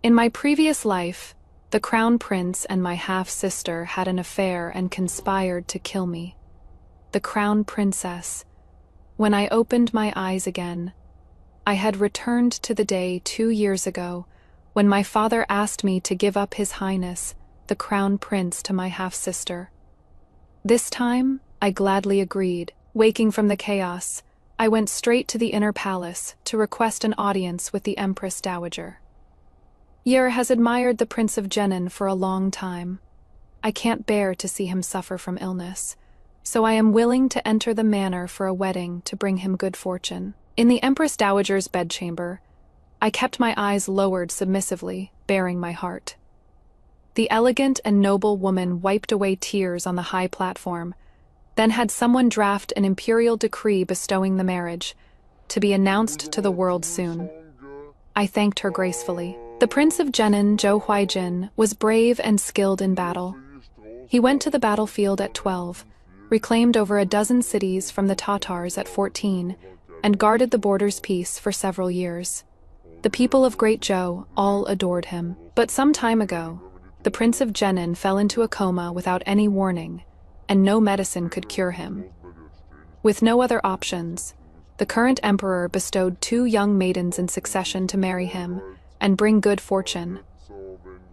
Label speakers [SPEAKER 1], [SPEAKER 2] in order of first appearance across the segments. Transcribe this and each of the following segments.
[SPEAKER 1] In my previous life, the crown prince and my half-sister had an affair and conspired to kill me. The crown princess. When I opened my eyes again, I had returned to the day 2 years ago when my father asked me to give up His Highness, the crown prince, to my half-sister. This time, I gladly agreed. Waking from the chaos, I went straight to the inner palace to request an audience with the Empress Dowager. Yer has admired the Prince of Jenin for a long time. I can't bear to see him suffer from illness, so I am willing to enter the manor for a wedding to bring him good fortune. In the Empress Dowager's bedchamber, I kept my eyes lowered submissively, baring my heart. The elegant and noble woman wiped away tears on the high platform, then had someone draft an imperial decree bestowing the marriage, to be announced to the world soon. I thanked her gracefully. The Prince of Jenin, Zhou Huaijin, was brave and skilled in battle. He went to the battlefield at 12, reclaimed over a dozen cities from the Tatars at 14, and guarded the border's peace for several years. The people of Great Zhou all adored him. But some time ago, the Prince of Jenin fell into a coma without any warning, and no medicine could cure him. With no other options, the current emperor bestowed 2 young maidens in succession to marry him and bring good fortune.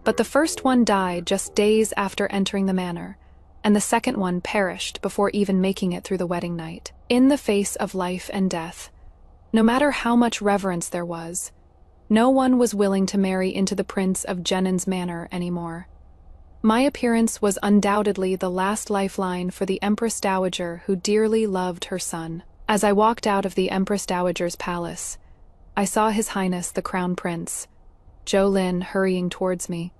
[SPEAKER 1] But the first one died just days after entering the manor, and the second one perished before even making it through the wedding night. In the face of life and death, no matter how much reverence there was, no one was willing to marry into the Prince of Jenin's manor anymore. My appearance was undoubtedly the last lifeline for the Empress Dowager who dearly loved her son. As I walked out of the Empress Dowager's palace, I saw His Highness the Crown Prince, Zhou Lin, hurrying towards me.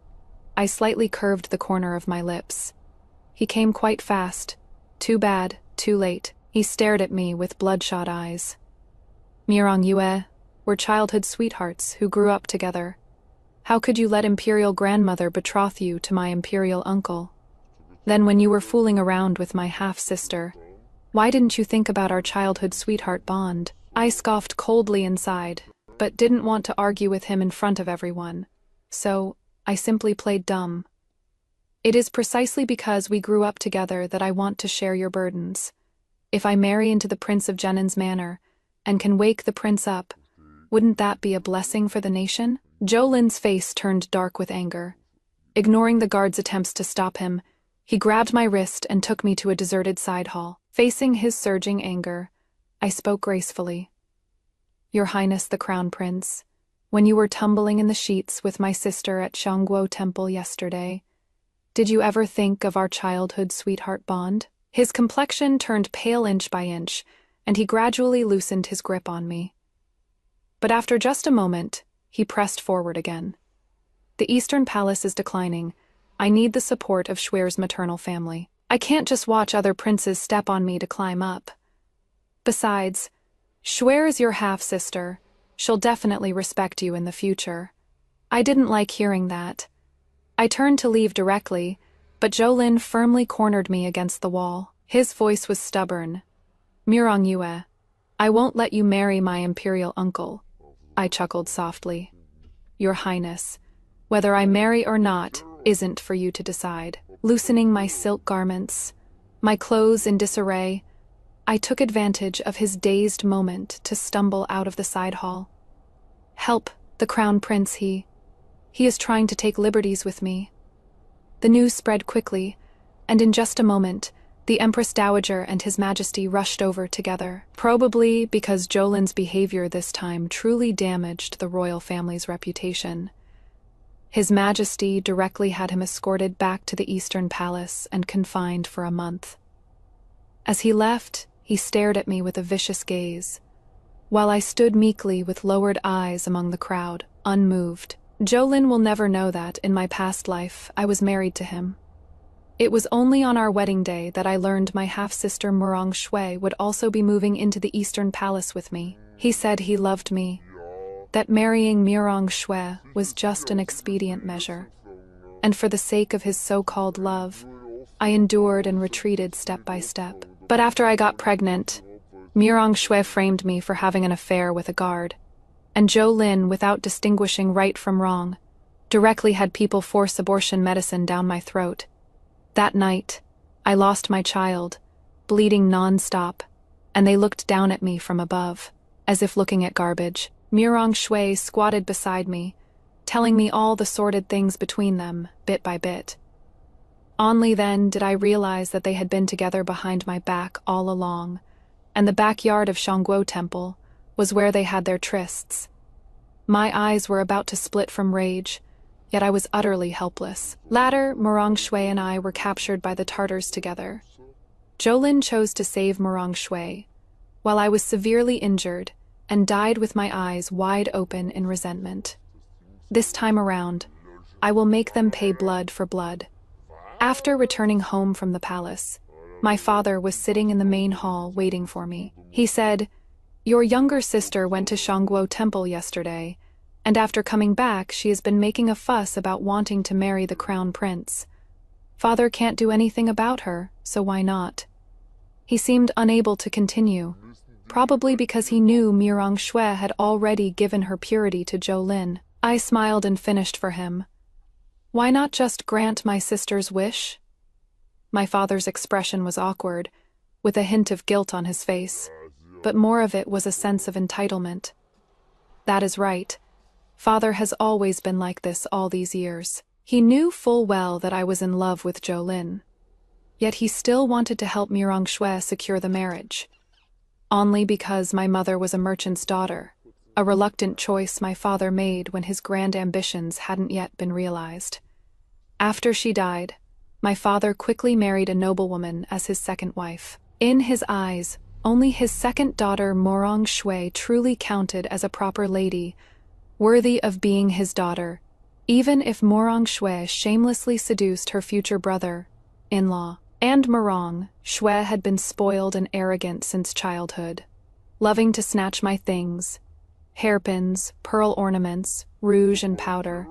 [SPEAKER 1] I slightly curved the corner of my lips. He came quite fast. Too bad, too late. He stared at me with bloodshot eyes. Mirong Yue, we're childhood sweethearts who grew up together. How could you let Imperial Grandmother betroth you to my Imperial uncle? Then when you were fooling around with my half-sister, why didn't you think about our childhood sweetheart bond? I scoffed coldly inside, but didn't want to argue with him in front of everyone, so I simply played dumb. It is precisely because we grew up together that I want to share your burdens. If I marry into the Prince of Jenin's manor, and can wake the prince up, wouldn't that be a blessing for the nation? Zhou Lin's face turned dark with anger. Ignoring the guard's attempts to stop him, he grabbed my wrist and took me to a deserted side hall. Facing his surging anger, I spoke gracefully. Your Highness the Crown Prince, when you were tumbling in the sheets with my sister at Xiangguo Temple yesterday, did you ever think of our childhood sweetheart bond? His complexion turned pale inch by inch, and he gradually loosened his grip on me. But after just a moment, he pressed forward again. The Eastern Palace is declining. I need the support of Xue's maternal family. I can't just watch other princes step on me to climb up. Besides, Xue is your half-sister. She'll definitely respect you in the future. I didn't like hearing that. I turned to leave directly, but Zhou Lin firmly cornered me against the wall. His voice was stubborn. Mirong Yue, I won't let you marry my imperial uncle. I chuckled softly. Your Highness, whether I marry or not isn't for you to decide. Loosening my silk garments, my clothes in disarray, I took advantage of his dazed moment to stumble out of the side hall. Help, the Crown Prince, he is trying to take liberties with me. The news spread quickly, and in just a moment, the Empress Dowager and His Majesty rushed over together, probably because Zhou Lin's behavior this time truly damaged the royal family's reputation. His Majesty directly had him escorted back to the Eastern Palace and confined for a month. As he left, he stared at me with a vicious gaze, while I stood meekly with lowered eyes among the crowd, unmoved. Zhou Lin will never know that, in my past life, I was married to him. It was only on our wedding day that I learned my half-sister Mirong Xue would also be moving into the Eastern Palace with me. He said he loved me, that marrying Mirong Xue was just an expedient measure, and for the sake of his so-called love, I endured and retreated step by step. But after I got pregnant, Mirong Xue framed me for having an affair with a guard, and Zhou Lin, without distinguishing right from wrong, directly had people force abortion medicine down my throat. That night, I lost my child, bleeding non-stop, and they looked down at me from above, as if looking at garbage. Mirong Shui squatted beside me, telling me all the sordid things between them, bit by bit. Only then did I realize that they had been together behind my back all along, and the backyard of Shangguo Temple was where they had their trysts. My eyes were about to split from rage, yet I was utterly helpless. Later, Mirong Shui and I were captured by the Tartars together. Jolin chose to save Mirong Shui, while I was severely injured and died with my eyes wide open in resentment. This time around, I will make them pay blood for blood. After returning home from the palace, my father was sitting in the main hall waiting for me. He said, "Your younger sister went to Shangguo Temple yesterday, and after coming back she has been making a fuss about wanting to marry the crown prince. Father can't do anything about her, so why not?" He seemed unable to continue, probably because he knew Mirong Shui had already given her purity to Jolin. I smiled and finished for him. "Why not just grant my sister's wish?" My father's expression was awkward, with a hint of guilt on his face, but more of it was a sense of entitlement. That is right. Father has always been like this all these years. He knew full well that I was in love with Jolin. Yet he still wanted to help Mirong Shui secure the marriage. Only because my mother was a merchant's daughter, a reluctant choice my father made when his grand ambitions hadn't yet been realized. After she died, my father quickly married a noblewoman as his second wife. In his eyes, only his second daughter Mirong Shui truly counted as a proper lady, worthy of being his daughter, even if Mirong Shui shamelessly seduced her future brother-in-law. And Mirong Shui had been spoiled and arrogant since childhood, loving to snatch my things, hairpins, pearl ornaments, rouge and powder.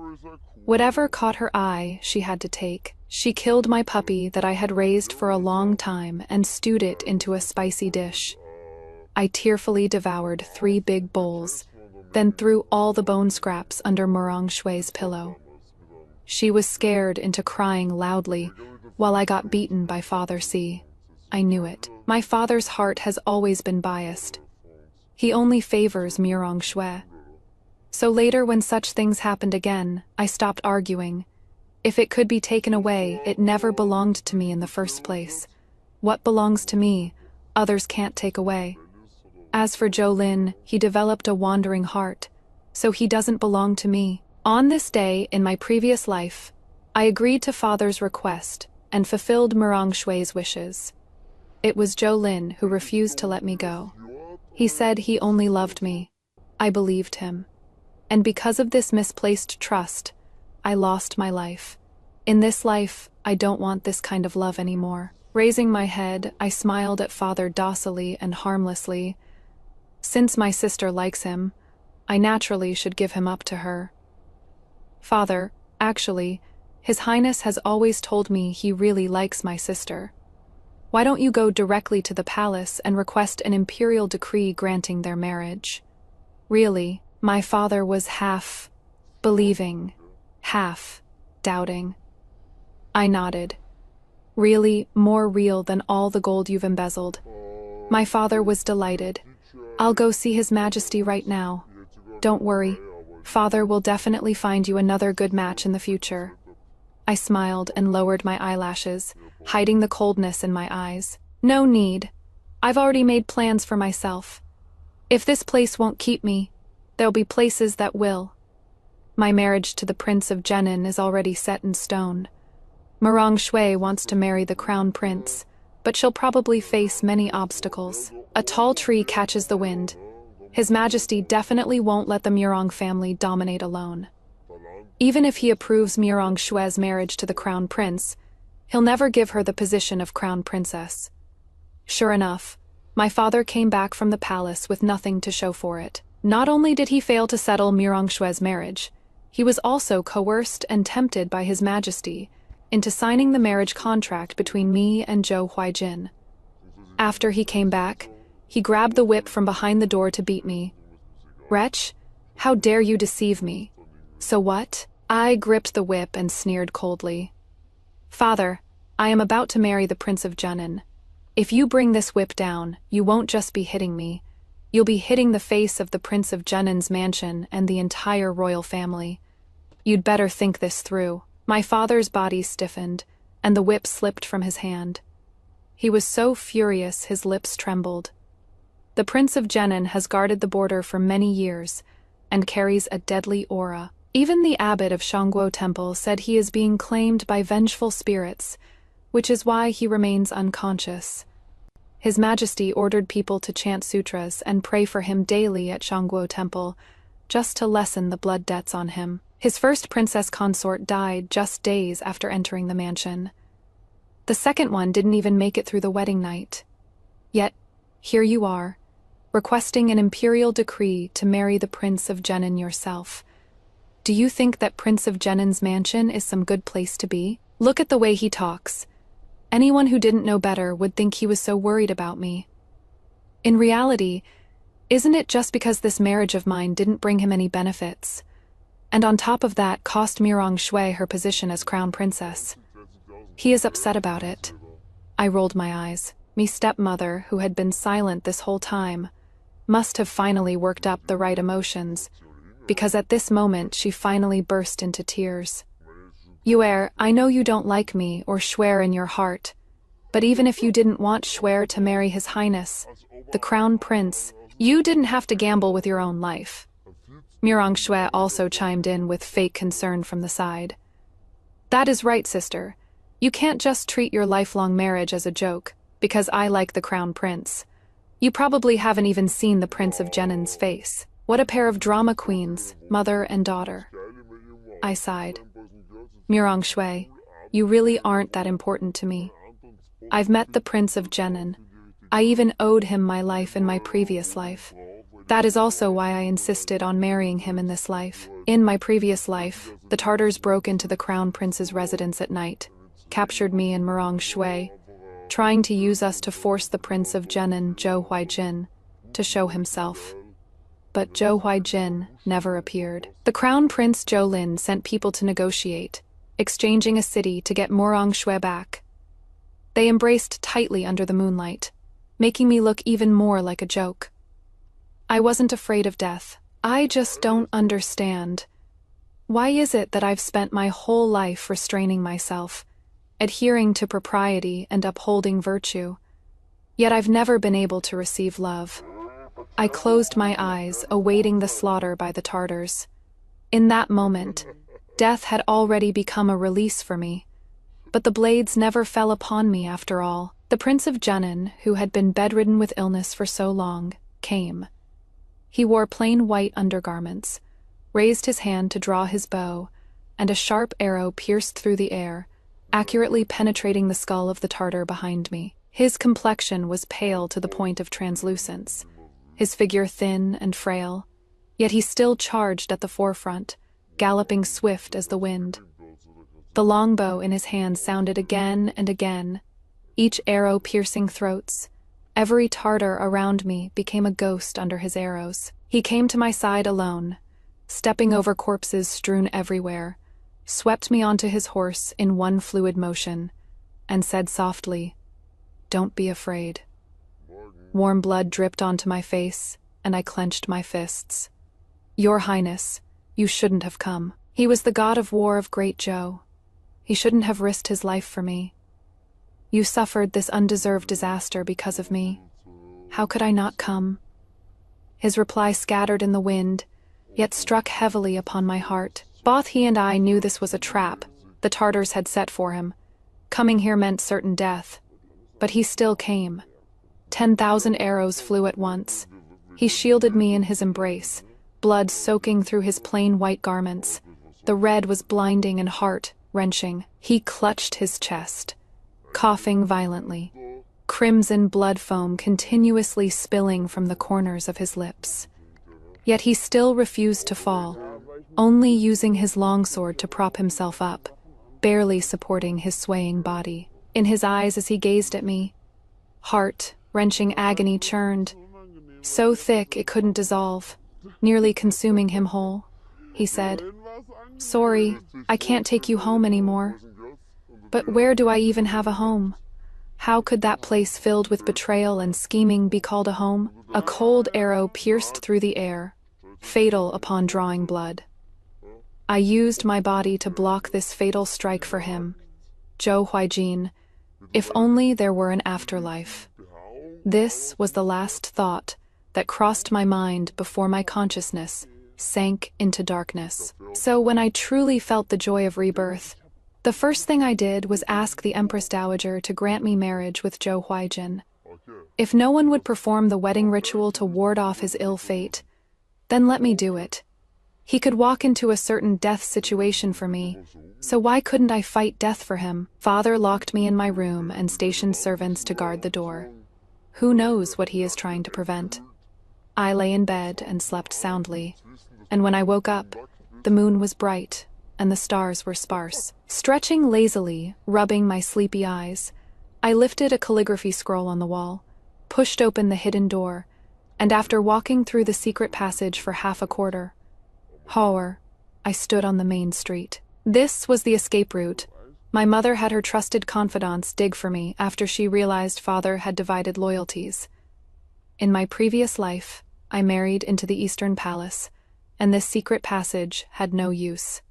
[SPEAKER 1] Whatever caught her eye, she had to take. She killed my puppy that I had raised for a long time and stewed it into a spicy dish. I tearfully devoured 3 big bowls, then threw all the bone scraps under Mirong Shui's pillow. She was scared into crying loudly while I got beaten by Father C. I knew it. My father's heart has always been biased. He only favors Mirong Shui. So later, when such things happened again, I stopped arguing. If it could be taken away, it never belonged to me in the first place. What belongs to me, others can't take away. As for Jolin, he developed a wandering heart, so he doesn't belong to me. On this day, in my previous life, I agreed to Father's request and fulfilled Mirong Shui's wishes. It was Jolin who refused to let me go. He said he only loved me. I believed him. And because of this misplaced trust, I lost my life. In this life, I don't want this kind of love anymore. Raising my head, I smiled at Father docilely and harmlessly. Since my sister likes him, I naturally should give him up to her. Father, actually, His Highness has always told me he really likes my sister. Why don't you go directly to the palace and request an imperial decree granting their marriage? Really, my father was half believing, half doubting. I nodded. Really, more real than all the gold you've embezzled. My father was delighted. I'll go see His Majesty right now. Don't worry, Father will definitely find you another good match in the future. I smiled and lowered my eyelashes, hiding the coldness in my eyes. No need. I've already made plans for myself. If this place won't keep me, there'll be places that will. My marriage to the Prince of Jenin is already set in stone. Mirong Shui wants to marry the crown prince, but she'll probably face many obstacles. A tall tree catches the wind. His Majesty definitely won't let the Mirong family dominate alone. Even if he approves Mirong Shui's marriage to the crown prince, he'll never give her the position of crown princess. Sure enough, my father came back from the palace with nothing to show for it. Not only did he fail to settle Mirong Shui's marriage, he was also coerced and tempted by His Majesty into signing the marriage contract between me and Zhou Huaijin. After he came back, he grabbed the whip from behind the door to beat me. Wretch, how dare you deceive me? So what? I gripped the whip and sneered coldly. "Father, I am about to marry the Prince of Jenin. If you bring this whip down, you won't just be hitting me. You'll be hitting the face of the Prince of Jenin's mansion and the entire royal family. You'd better think this through." My father's body stiffened, and the whip slipped from his hand. He was so furious his lips trembled. The Prince of Jenin has guarded the border for many years and carries a deadly aura. Even the abbot of Shangguo Temple said he is being claimed by vengeful spirits, which is why he remains unconscious. His Majesty ordered people to chant sutras and pray for him daily at Shangguo Temple, just to lessen the blood debts on him. His first princess consort died just days after entering the mansion. The second one didn't even make it through the wedding night. Yet, here you are, requesting an imperial decree to marry the Prince of Jenin yourself. Do you think that Prince of Jenin's mansion is some good place to be? Look at the way he talks. Anyone who didn't know better would think he was so worried about me. In reality, isn't it just because this marriage of mine didn't bring him any benefits? And on top of that, cost Mirong Shui her position as crown princess. He is upset about it. I rolled my eyes. Me stepmother, who had been silent this whole time, must have finally worked up the right emotions, because at this moment she finally burst into tears. Yuer, I know you don't like me or Shuer in your heart, but even if you didn't want Shuer to marry His Highness, the Crown Prince, you didn't have to gamble with your own life. Mirong Shui also chimed in with fake concern from the side. That is right, sister. You can't just treat your lifelong marriage as a joke, because I like the Crown Prince. You probably haven't even seen the Prince of Jenin's face. What a pair of drama queens, mother and daughter. I sighed. Mirong Shui, you really aren't that important to me. I've met the Prince of Jenin. I even owed him my life in my previous life. That is also why I insisted on marrying him in this life. In my previous life, the Tartars broke into the Crown Prince's residence at night, captured me and Mirong Shui, trying to use us to force the Prince of Jenin, Zhou Huaijin, to show himself. But Zhou Huaijin never appeared. The Crown Prince Zhou Lin sent people to negotiate, exchanging a city to get Mirong Shui back. They embraced tightly under the moonlight, making me look even more like a joke. I wasn't afraid of death. I just don't understand. Why is it that I've spent my whole life restraining myself, adhering to propriety and upholding virtue, yet I've never been able to receive love? I closed my eyes, awaiting the slaughter by the Tartars. In that moment, death had already become a release for me, but the blades never fell upon me after all. The Prince of Jenin, who had been bedridden with illness for so long, came. He wore plain white undergarments, raised his hand to draw his bow, and a sharp arrow pierced through the air, accurately penetrating the skull of the Tartar behind me. His complexion was pale to the point of translucence, his figure thin and frail, yet he still charged at the forefront, galloping swift as the wind. The longbow in his hand sounded again and again, each arrow piercing throats. Every Tartar around me became a ghost under his arrows. He came to my side alone, stepping over corpses strewn everywhere, swept me onto his horse in one fluid motion, and said softly, "Don't be afraid." Warm blood dripped onto my face, and I clenched my fists. "Your Highness, you shouldn't have come." He was the god of war of Great Zhou. He shouldn't have risked his life for me. You suffered this undeserved disaster because of me. How could I not come? His reply scattered in the wind, yet struck heavily upon my heart. Both he and I knew this was a trap the Tartars had set for him. Coming here meant certain death. But he still came. 10,000 arrows flew at once. He shielded me in his embrace, blood soaking through his plain white garments. The red was blinding and heart-wrenching. He clutched his chest, coughing violently, crimson blood foam continuously spilling from the corners of his lips. Yet he still refused to fall, only using his longsword to prop himself up, barely supporting his swaying body. In his eyes as he gazed at me, heart-wrenching agony churned, so thick it couldn't dissolve, nearly consuming him whole. he said. Sorry, I can't take you home anymore. But where do I even have a home? How could that place filled with betrayal and scheming be called a home? A cold arrow pierced through the air, fatal upon drawing blood. I used my body to block this fatal strike for him. Zhou Huijin, if only there were an afterlife. This was the last thought that crossed my mind before my consciousness sank into darkness. So when I truly felt the joy of rebirth, the first thing I did was ask the Empress Dowager to grant me marriage with Zhou Huijin. If no one would perform the wedding ritual to ward off his ill fate, then let me do it. He could walk into a certain death situation for me, so why couldn't I fight death for him? Father locked me in my room and stationed servants to guard the door. Who knows what he is trying to prevent? I lay in bed and slept soundly, and when I woke up, the moon was bright and the stars were sparse. Stretching lazily, rubbing my sleepy eyes, I lifted a calligraphy scroll on the wall, pushed open the hidden door, and after walking through the secret passage for half a quarter, I stood on the main street. This was the escape route. My mother had her trusted confidants dig for me after she realized father had divided loyalties. In my previous life, I married into the Eastern Palace, and this secret passage had no use.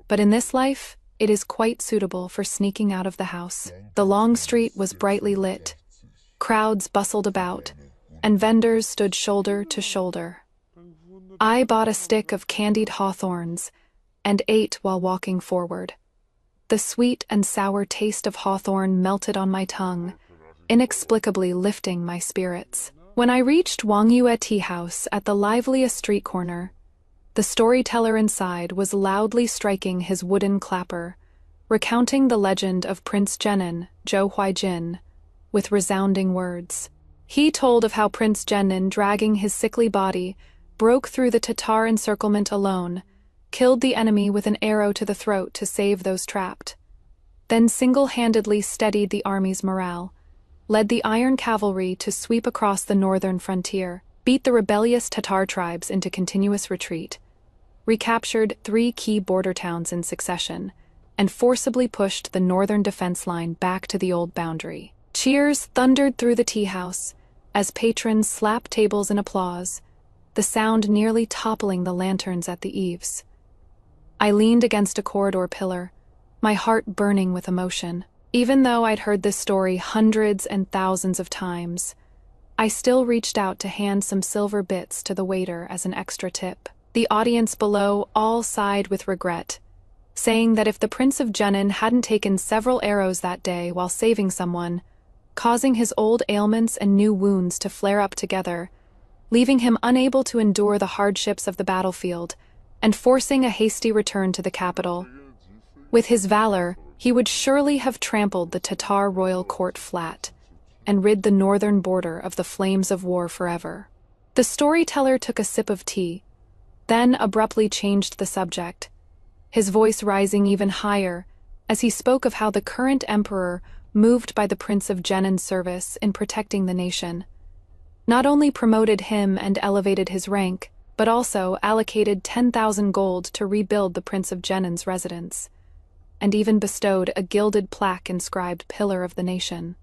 [SPEAKER 1] But in this life, it is quite suitable for sneaking out of the house. The long street was brightly lit. Crowds bustled about, and vendors stood shoulder to shoulder. I bought a stick of candied hawthorns and ate while walking forward. The sweet and sour taste of hawthorn melted on my tongue, inexplicably lifting my spirits. When I reached Wang Yue Tea House at the liveliest street corner, the storyteller inside was loudly striking his wooden clapper, recounting the legend of Prince Zhenin, Zhou Huijin, with resounding words. He told of how Prince Zhenin, dragging his sickly body, broke through the Tatar encirclement alone, killed the enemy with an arrow to the throat to save those trapped, then single-handedly steadied the army's morale, led the Iron Cavalry to sweep across the northern frontier, beat the rebellious Tatar tribes into continuous retreat, recaptured 3 key border towns in succession, and forcibly pushed the northern defense line back to the old boundary. Cheers thundered through the tea house as patrons slapped tables in applause, the sound nearly toppling the lanterns at the eaves. I leaned against a corridor pillar, my heart burning with emotion. Even though I'd heard this story hundreds and thousands of times, I still reached out to hand some silver bits to the waiter as an extra tip. The audience below all sighed with regret, saying that if the Prince of Zhenin hadn't taken several arrows that day while saving someone, causing his old ailments and new wounds to flare up together, leaving him unable to endure the hardships of the battlefield, and forcing a hasty return to the capital. With his valor, he would surely have trampled the Tatar royal court flat, and rid the northern border of the flames of war forever. The storyteller took a sip of tea, then abruptly changed the subject, his voice rising even higher as he spoke of how the current emperor, moved by the Prince of Zhenin's service in protecting the nation, not only promoted him and elevated his rank, but also allocated 10,000 gold to rebuild the Prince of Zhenin's residence, and even bestowed a gilded plaque inscribed Pillar of the Nation.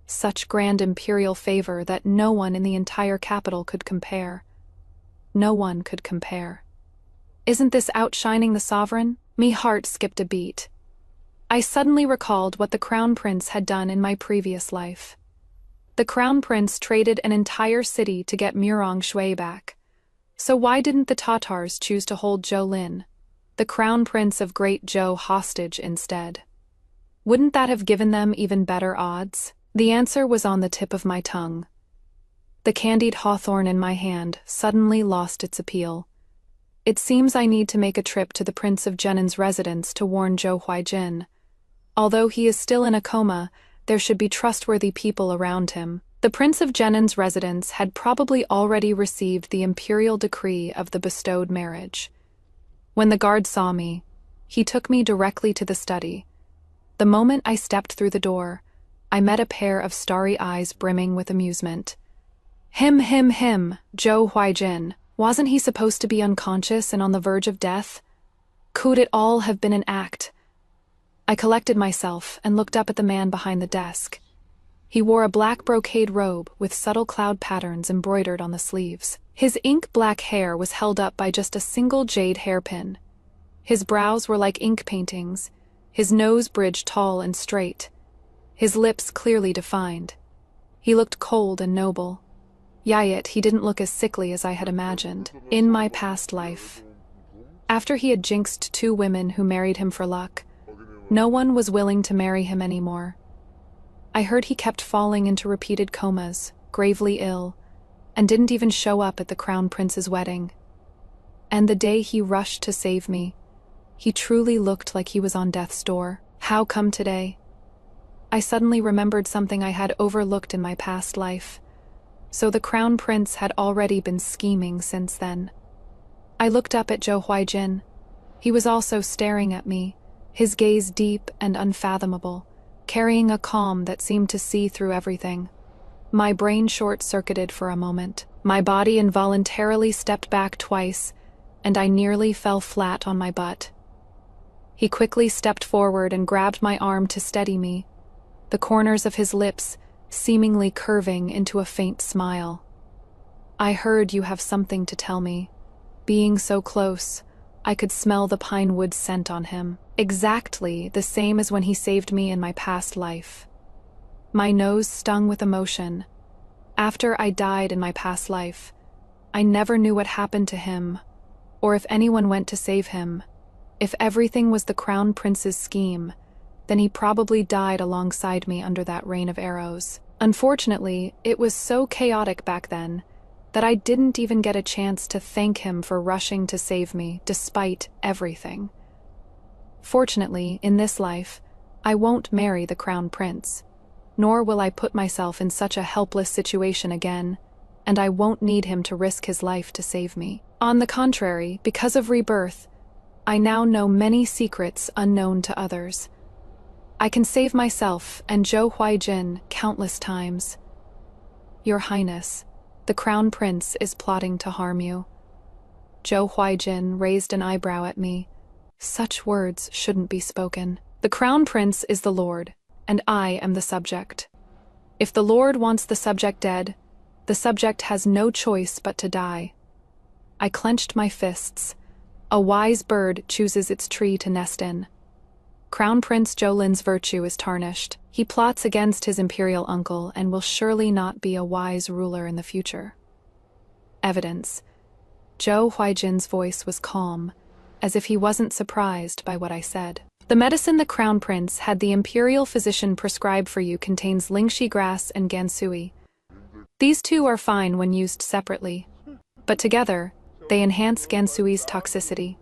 [SPEAKER 1] Such grand imperial favor that no one in the entire capital could compare. No one could compare. Isn't this outshining the sovereign? Me heart skipped a beat. I suddenly recalled what the Crown Prince had done in my previous life. The Crown Prince traded an entire city to get Murong Shui back. So why didn't the Tatars choose to hold Zhou Lin, the Crown Prince of Great Zhou, hostage instead? Wouldn't that have given them even better odds? The answer was on the tip of my tongue. The candied hawthorn in my hand suddenly lost its appeal. It seems I need to make a trip to the Prince of Zhenin's residence to warn Zhou Huijin. Although he is still in a coma, there should be trustworthy people around him. The Prince of Zhenin's residence had probably already received the imperial decree of the bestowed marriage. When the guard saw me, he took me directly to the study. The moment I stepped through the door, I met a pair of starry eyes brimming with amusement. Him, Zhou Huijin, Wasn't he supposed to be unconscious and on the verge of death? Could it all have been an act? I collected myself and looked up at the man behind the desk. He wore a black brocade robe with subtle cloud patterns embroidered on the sleeves. His ink-black hair was held up by just a single jade hairpin. His brows were like ink paintings, his nose bridged tall and straight, his lips clearly defined. He looked cold and noble. Yet he didn't look as sickly as I had imagined. In my past life, after he had jinxed 2 women who married him for luck, no one was willing to marry him anymore. I heard he kept falling into repeated comas, gravely ill, and didn't even show up at the Crown Prince's wedding. And the day he rushed to save me, he truly looked like he was on death's door. How come today? I suddenly remembered something I had overlooked in my past life. So the Crown Prince had already been scheming since then. I looked up at Zhou Huaijin. He was also staring at me, his gaze deep and unfathomable, carrying a calm that seemed to see through everything. My brain short-circuited for a moment. My body involuntarily stepped back twice, and I nearly fell flat on my butt. He quickly stepped forward and grabbed my arm to steady me, the corners of his lips seemingly curving into a faint smile. I heard you have something to tell me. Being so close, I could smell the pine wood scent on him, exactly the same as when he saved me in my past life. My nose stung with emotion. After I died in my past life, I never knew what happened to him, or if anyone went to save him. If everything was the Crown Prince's scheme, then he probably died alongside me under that rain of arrows. Unfortunately, it was so chaotic back then that I didn't even get a chance to thank him for rushing to save me despite everything. Fortunately, in this life, I won't marry the Crown Prince, nor will I put myself in such a helpless situation again, and I won't need him to risk his life to save me. On the contrary, because of rebirth, I now know many secrets unknown to others. I can save myself and Zhou Huaijin countless times. Your Highness, the Crown Prince is plotting to harm you. Zhou Huaijin raised an eyebrow at me. Such words shouldn't be spoken. The Crown Prince is the Lord, and I am the subject. If the Lord wants the subject dead, the subject has no choice but to die. I clenched my fists. A wise bird chooses its tree to nest in. Crown Prince Zhoulin's virtue is tarnished. He plots against his imperial uncle and will surely not be a wise ruler in the future. Evidence. Zhou Huaijin's voice was calm, as if he wasn't surprised by what I said. The medicine the Crown Prince had the imperial physician prescribe for you contains lingxi grass and gansui. These 2 are fine when used separately, but together, they enhance gansui's toxicity.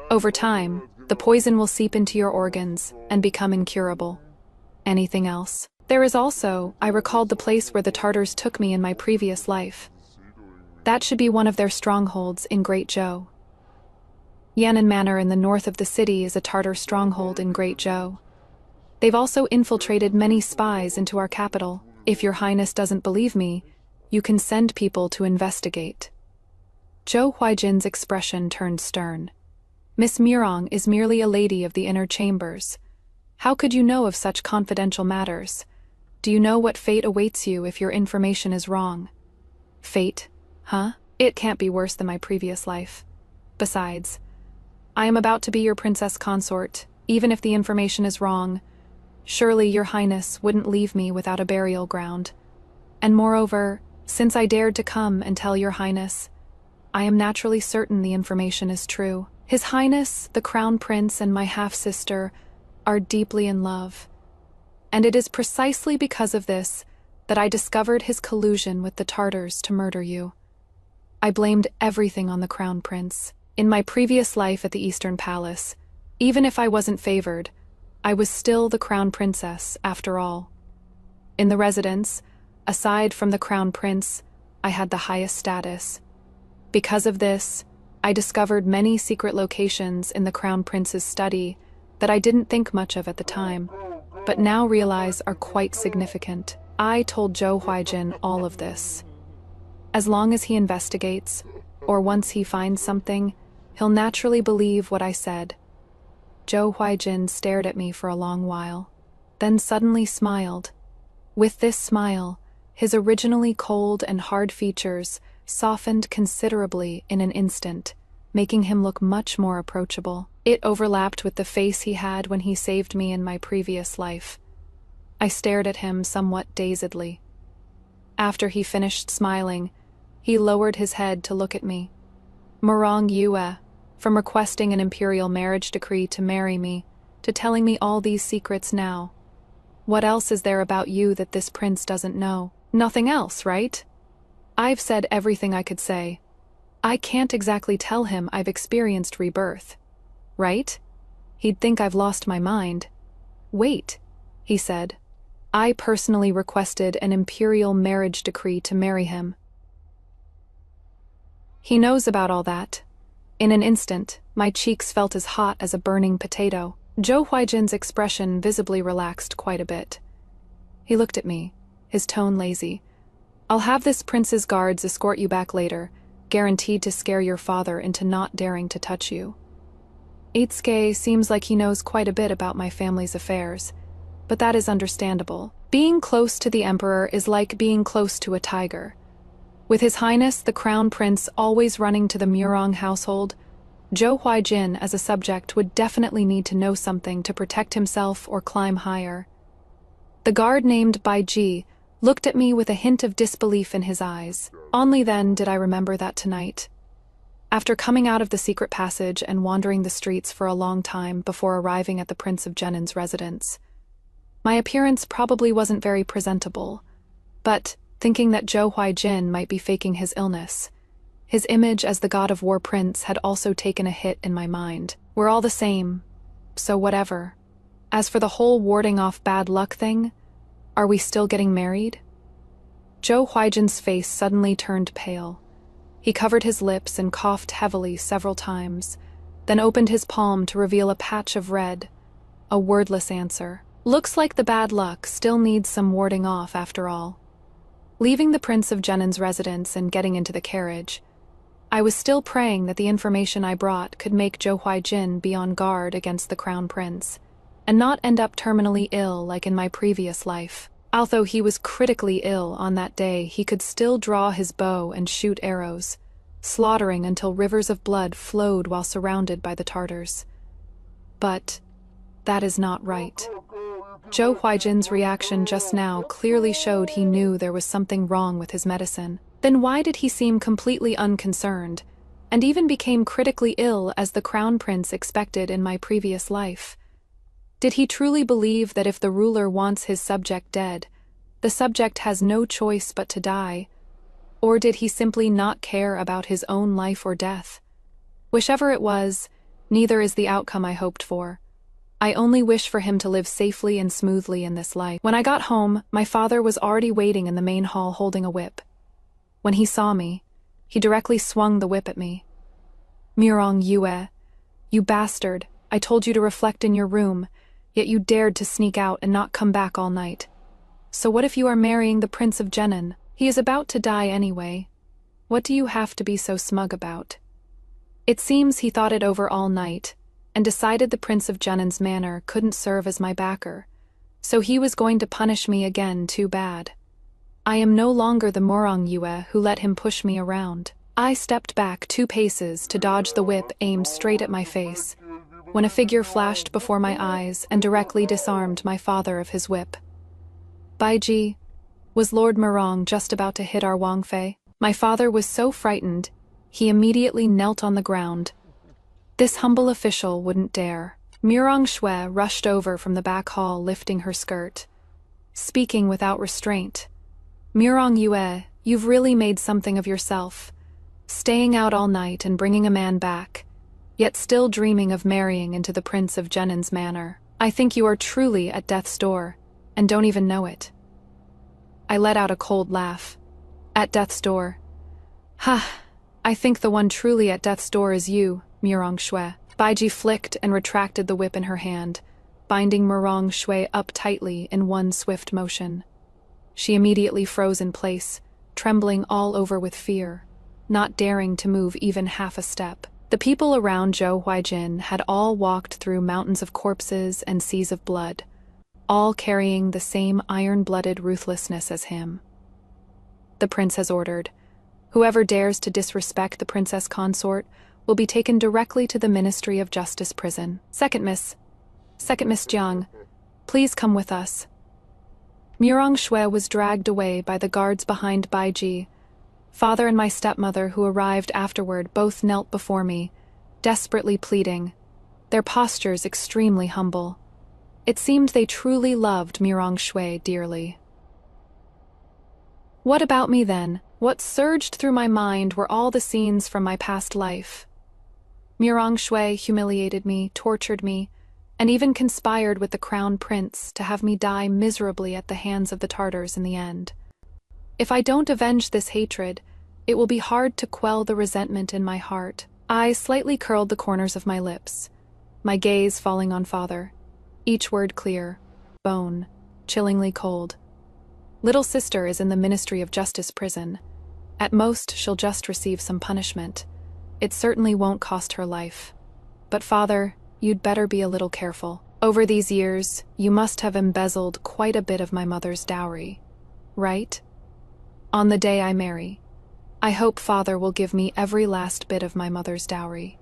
[SPEAKER 1] Over time, the poison will seep into your organs and become incurable. Anything else? There is also, I recalled the place where the Tartars took me in my previous life. That should be one of their strongholds in Great Zhou. Yan'an Manor in the north of the city is a Tartar stronghold in Great Zhou. They've also infiltrated many spies into our capital. If your Highness doesn't believe me, you can send people to investigate. Zhou Huaijin's expression turned stern. Miss Murong is merely a lady of the inner chambers. How could you know of such confidential matters? Do you know what fate awaits you if your information is wrong? Fate? Huh? It can't be worse than my previous life. Besides, I am about to be your princess consort, even if the information is wrong. Surely your Highness wouldn't leave me without a burial ground. And moreover, since I dared to come and tell your Highness, I am naturally certain the information is true. His Highness, the Crown Prince, and my half-sister are deeply in love. And it is precisely because of this that I discovered his collusion with the Tartars to murder you. I blamed everything on the Crown Prince. In my previous life at the Eastern Palace, even if I wasn't favored, I was still the Crown Princess, after all. In the residence, aside from the Crown Prince, I had the highest status. Because of this, I discovered many secret locations in the Crown Prince's study that I didn't think much of at the time, but now realize are quite significant. I told Zhou Huaijin all of this. As long as he investigates, or once he finds something, he'll naturally believe what I said. Zhou Huijin stared at me for a long while, then suddenly smiled. With this smile, his originally cold and hard features softened considerably in an instant, making him look much more approachable. It overlapped with the face he had when he saved me in my previous life. I stared at him somewhat dazedly. After he finished smiling, he lowered his head to look at me. Murong Yue, from requesting an imperial marriage decree to marry me, to telling me all these secrets now. What else is there about you that this prince doesn't know? Nothing else, right? I've said everything I could say. I can't exactly tell him I've experienced rebirth. Right? He'd think I've lost my mind. Wait, he said. I personally requested an imperial marriage decree to marry him. He knows about all that. In an instant, my cheeks felt as hot as a burning potato. Zhou Huijin's expression visibly relaxed quite a bit. He looked at me, his tone lazy. I'll have this prince's guards escort you back later, guaranteed to scare your father into not daring to touch you. Itsuke seems like he knows quite a bit about my family's affairs, but that is understandable. Being close to the emperor is like being close to a tiger. With His Highness the Crown Prince always running to the Murong household, Zhou Huijin as a subject would definitely need to know something to protect himself or climb higher. The guard named Baiji looked at me with a hint of disbelief in his eyes. Only then did I remember that tonight. After coming out of the secret passage and wandering the streets for a long time before arriving at the Prince of Genin's residence, my appearance probably wasn't very presentable, but thinking that Zhou Huijin might be faking his illness, his image as the god of war prince had also taken a hit in my mind. We're all the same, so whatever. As for the whole warding off bad luck thing, are we still getting married? Zhou Huijin's face suddenly turned pale. He covered his lips and coughed heavily several times, then opened his palm to reveal a patch of red, a wordless answer. Looks like the bad luck still needs some warding off after all. Leaving the Prince of Genin's residence and getting into the carriage, I was still praying that the information I brought could make Zhou Huijin be on guard against the Crown Prince, and not end up terminally ill like in my previous life. Although he was critically ill on that day, he could still draw his bow and shoot arrows, slaughtering until rivers of blood flowed while surrounded by the Tartars. But that is not right. Zhou Huijin's reaction just now clearly showed he knew there was something wrong with his medicine. Then why did he seem completely unconcerned, and even became critically ill as the Crown Prince expected in my previous life? Did he truly believe that if the ruler wants his subject dead, the subject has no choice but to die? Or did he simply not care about his own life or death? Whichever it was, neither is the outcome I hoped for. I only wish for him to live safely and smoothly in this life. When I got home, my father was already waiting in the main hall holding a whip. When he saw me, he directly swung the whip at me. Murong Yue, you bastard, I told you to reflect in your room, yet you dared to sneak out and not come back all night. So what if you are marrying the Prince of Genin? He is about to die anyway. What do you have to be so smug about? It seems he thought it over all night, and decided the Prince of Genin's manor couldn't serve as my backer, so he was going to punish me again too bad. I am no longer the Murong Yue who let him push me around. I stepped back 2 paces to dodge the whip aimed straight at my face, when a figure flashed before my eyes and directly disarmed my father of his whip. Baiji, was Lord Murong just about to hit our Wang Fei? My father was so frightened, he immediately knelt on the ground. This humble official wouldn't dare. Murong Shui rushed over from the back hall lifting her skirt, speaking without restraint. Murong Yue, you've really made something of yourself, staying out all night and bringing a man back, yet still dreaming of marrying into the Prince of Genin's manor. I think you are truly at death's door, and don't even know it. I let out a cold laugh. At death's door. Ha, I think the one truly at death's door is you, Murong Shui. Baiji flicked and retracted the whip in her hand, binding Murong Shui up tightly in one swift motion. She immediately froze in place, trembling all over with fear. not daring to move even half a step. The people around Zhou Huijin had all walked through mountains of corpses and seas of blood, all carrying the same iron-blooded ruthlessness as him. The prince has ordered, whoever dares to disrespect the princess consort will be taken directly to the Ministry of Justice prison. Second Miss Jiang, please come with us. Murong Shui was dragged away by the guards behind Baiji. Father and my stepmother, who arrived afterward, both knelt before me, desperately pleading, their postures extremely humble. It seemed they truly loved Murong Shui dearly. What about me then? What surged through my mind were all the scenes from my past life. Murong Shui humiliated me, tortured me, and even conspired with the crown prince to have me die miserably at the hands of the Tartars in the end. If I don't avenge this hatred, it will be hard to quell the resentment in my heart. I slightly curled the corners of my lips, my gaze falling on father, each word clear, bone, chillingly cold. Little sister is in the Ministry of Justice prison. At most, she'll just receive some punishment. It certainly won't cost her life. But father, you'd better be a little careful. Over these years, you must have embezzled quite a bit of my mother's dowry, right? On the day I marry, I hope father will give me every last bit of my mother's dowry.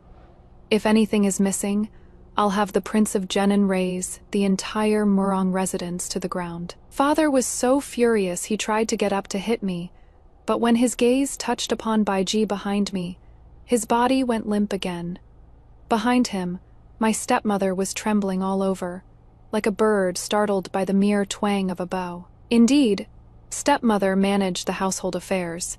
[SPEAKER 1] If anything is missing, I'll have the Prince of Jenin raze the entire Murong residence to the ground. Father was so furious he tried to get up to hit me, but when his gaze touched upon Baiji behind me, his body went limp again. Behind him, my stepmother was trembling all over, like a bird startled by the mere twang of a bow. Indeed, stepmother managed the household affairs,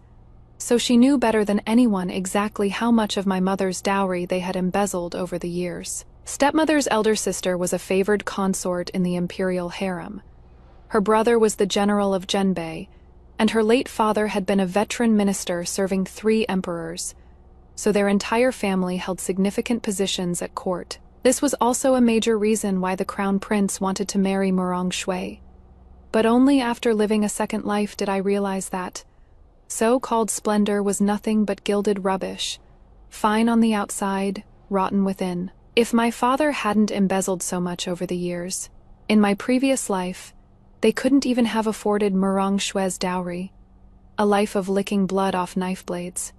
[SPEAKER 1] so she knew better than anyone exactly how much of my mother's dowry they had embezzled over the years. Stepmother's elder sister was a favored consort in the imperial harem. Her brother was the general of Zhenbei, and her late father had been a veteran minister serving 3 emperors, so their entire family held significant positions at court. This was also a major reason why the crown prince wanted to marry Murong Shui. But only after living a second life did I realize that so-called splendor was nothing but gilded rubbish, fine on the outside, rotten within. If my father hadn't embezzled so much over the years, in my previous life, they couldn't even have afforded Murong Shui's dowry, a life of licking blood off knife blades.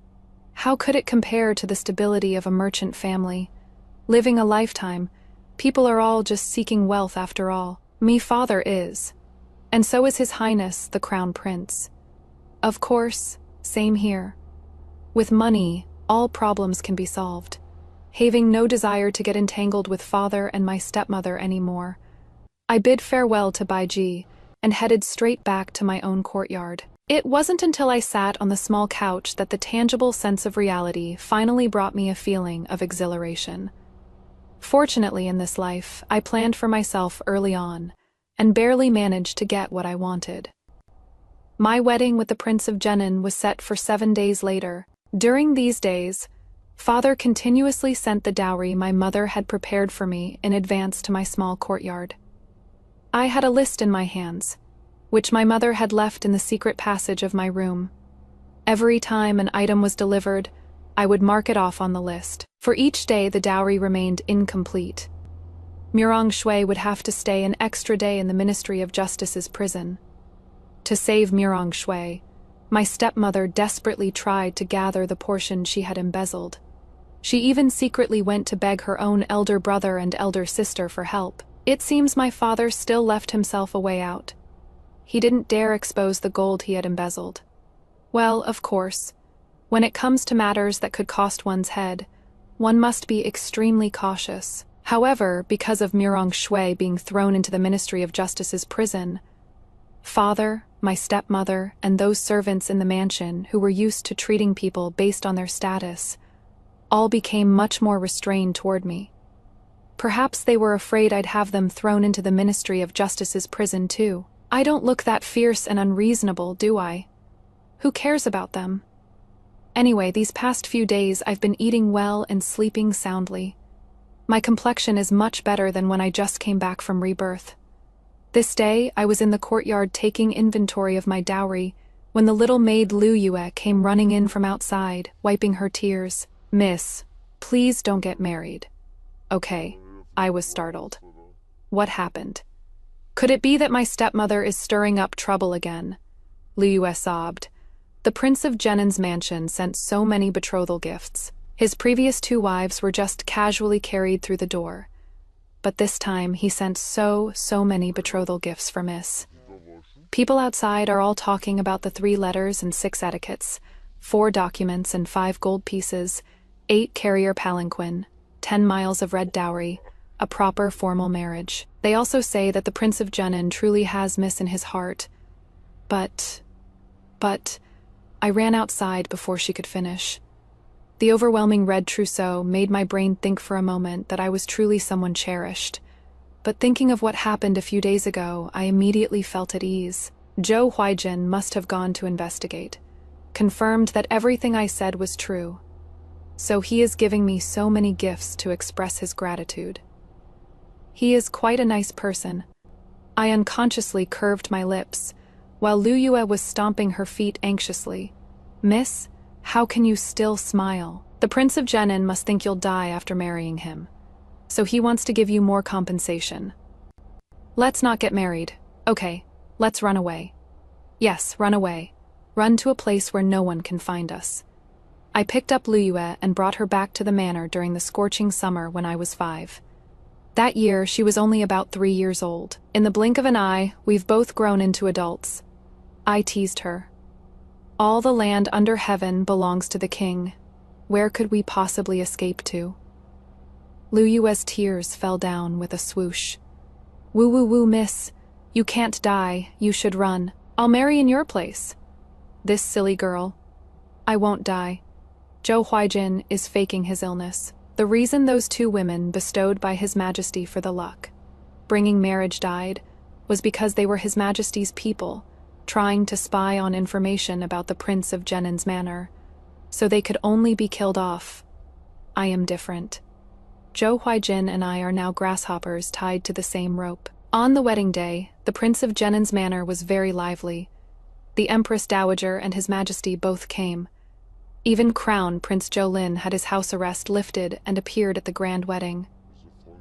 [SPEAKER 1] How could it compare to the stability of a merchant family? Living a lifetime, people are all just seeking wealth after all. Me father is. And so is His Highness, the Crown Prince. Of course, same here. With money, all problems can be solved. Having no desire to get entangled with father and my stepmother anymore, I bid farewell to Baiji and headed straight back to my own courtyard. It wasn't until I sat on the small couch that the tangible sense of reality finally brought me a feeling of exhilaration. Fortunately in this life, I planned for myself early on, and barely managed to get what I wanted. My wedding with the Prince of Jenin was set for 7 days later. During these days, father continuously sent the dowry my mother had prepared for me in advance to my small courtyard. I had a list in my hands, which my mother had left in the secret passage of my room. Every time an item was delivered, I would mark it off on the list. For each day the dowry remained incomplete. Murong Shui would have to stay an extra day in the Ministry of Justice's prison. To save Murong Shui, my stepmother desperately tried to gather the portion she had embezzled. She even secretly went to beg her own elder brother and elder sister for help. It seems my father still left himself a way out. He didn't dare expose the gold he had embezzled. Well, of course, when it comes to matters that could cost one's head, one must be extremely cautious. However, because of Murong Shui being thrown into the Ministry of Justice's prison, father, my stepmother, and those servants in the mansion who were used to treating people based on their status, all became much more restrained toward me. Perhaps they were afraid I'd have them thrown into the Ministry of Justice's prison too. I don't look that fierce and unreasonable, do I? Who cares about them? Anyway, these past few days I've been eating well and sleeping soundly. My complexion is much better than when I just came back from rebirth. This day, I was in the courtyard taking inventory of my dowry when the little maid Lu Yue came running in from outside, wiping her tears. "Miss, please don't get married." "Okay." I was startled. "What happened? Could it be that my stepmother is stirring up trouble again?" Lu Yue sobbed. "The Prince of Jenen's mansion sent so many betrothal gifts. His previous 2 wives were just casually carried through the door. But this time he sent so many betrothal gifts for Miss. People outside are all talking about the 3 letters and 6 etiquettes, 4 documents and 5 gold pieces, 8 carrier palanquin, 10 miles of red dowry, a proper formal marriage. They also say that the Prince of Jenen truly has Miss in his heart. But I ran outside before she could finish. The overwhelming red trousseau made my brain think for a moment that I was truly someone cherished. But thinking of what happened a few days ago, I immediately felt at ease. Zhou Huijin must have gone to investigate, confirmed that everything I said was true. So he is giving me so many gifts to express his gratitude. He is quite a nice person. I unconsciously curved my lips, while Lu Yue was stomping her feet anxiously. "Miss, how can you still smile? The Prince of Jenen must think you'll die after marrying him. So he wants to give you more compensation. Let's not get married. Okay, let's run away." "Yes, run away. Run to a place where no one can find us." I picked up Lu Yue and brought her back to the manor during the scorching summer when I was 5. That year, she was only about 3 years old. In the blink of an eye, we've both grown into adults. I teased her. "All the land under heaven belongs to the king. Where could we possibly escape to?" Lu Yue's tears fell down with a swoosh. "Woo woo woo, miss. You can't die, you should run. I'll marry in your place." "This silly girl. I won't die. Zhou Huijin is faking his illness. The reason those 2 women bestowed by His Majesty for the luck, bringing marriage died, was because they were His Majesty's people, trying to spy on information about the Prince of Jenen's manor, so they could only be killed off. I am different. Zhou Huijin and I are now grasshoppers tied to the same rope." On the wedding day, the Prince of Jenen's manor was very lively. The Empress Dowager and His Majesty both came. Even Crown Prince Jolin had his house arrest lifted and appeared at the grand wedding.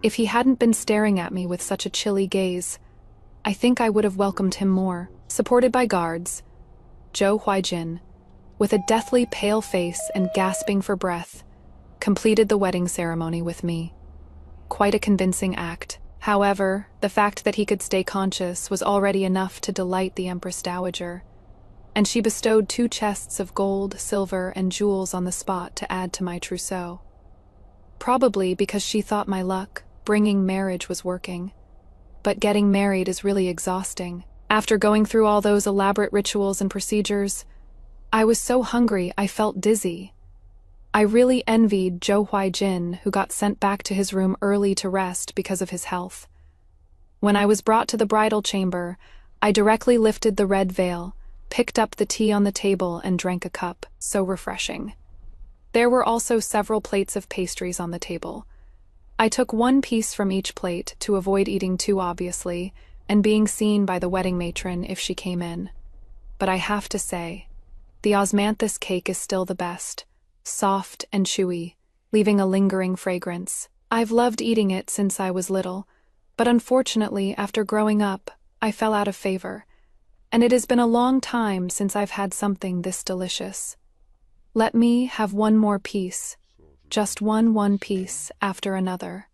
[SPEAKER 1] If he hadn't been staring at me with such a chilly gaze, I think I would have welcomed him more. Supported by guards, Zhou Huijin, with a deathly pale face and gasping for breath, completed the wedding ceremony with me. Quite a convincing act. However, the fact that he could stay conscious was already enough to delight the Empress Dowager, and she bestowed 2 chests of gold, silver, and jewels on the spot to add to my trousseau. Probably because she thought my luck, bringing marriage, was working. But getting married is really exhausting. After going through all those elaborate rituals and procedures, I was so hungry I felt dizzy. I really envied Zhou Huijin, who got sent back to his room early to rest because of his health. When I was brought to the bridal chamber, I directly lifted the red veil, picked up the tea on the table, and drank a cup. So refreshing. There were also several plates of pastries on the table. I took 1 piece from each plate to avoid eating too obviously and being seen by the wedding matron if she came in. But I have to say, the osmanthus cake is still the best, soft and chewy, leaving a lingering fragrance. I've loved eating it since I was little, but unfortunately, after growing up, I fell out of favor, and it has been a long time since I've had something this delicious. Let me have 1 more piece, just one piece after another.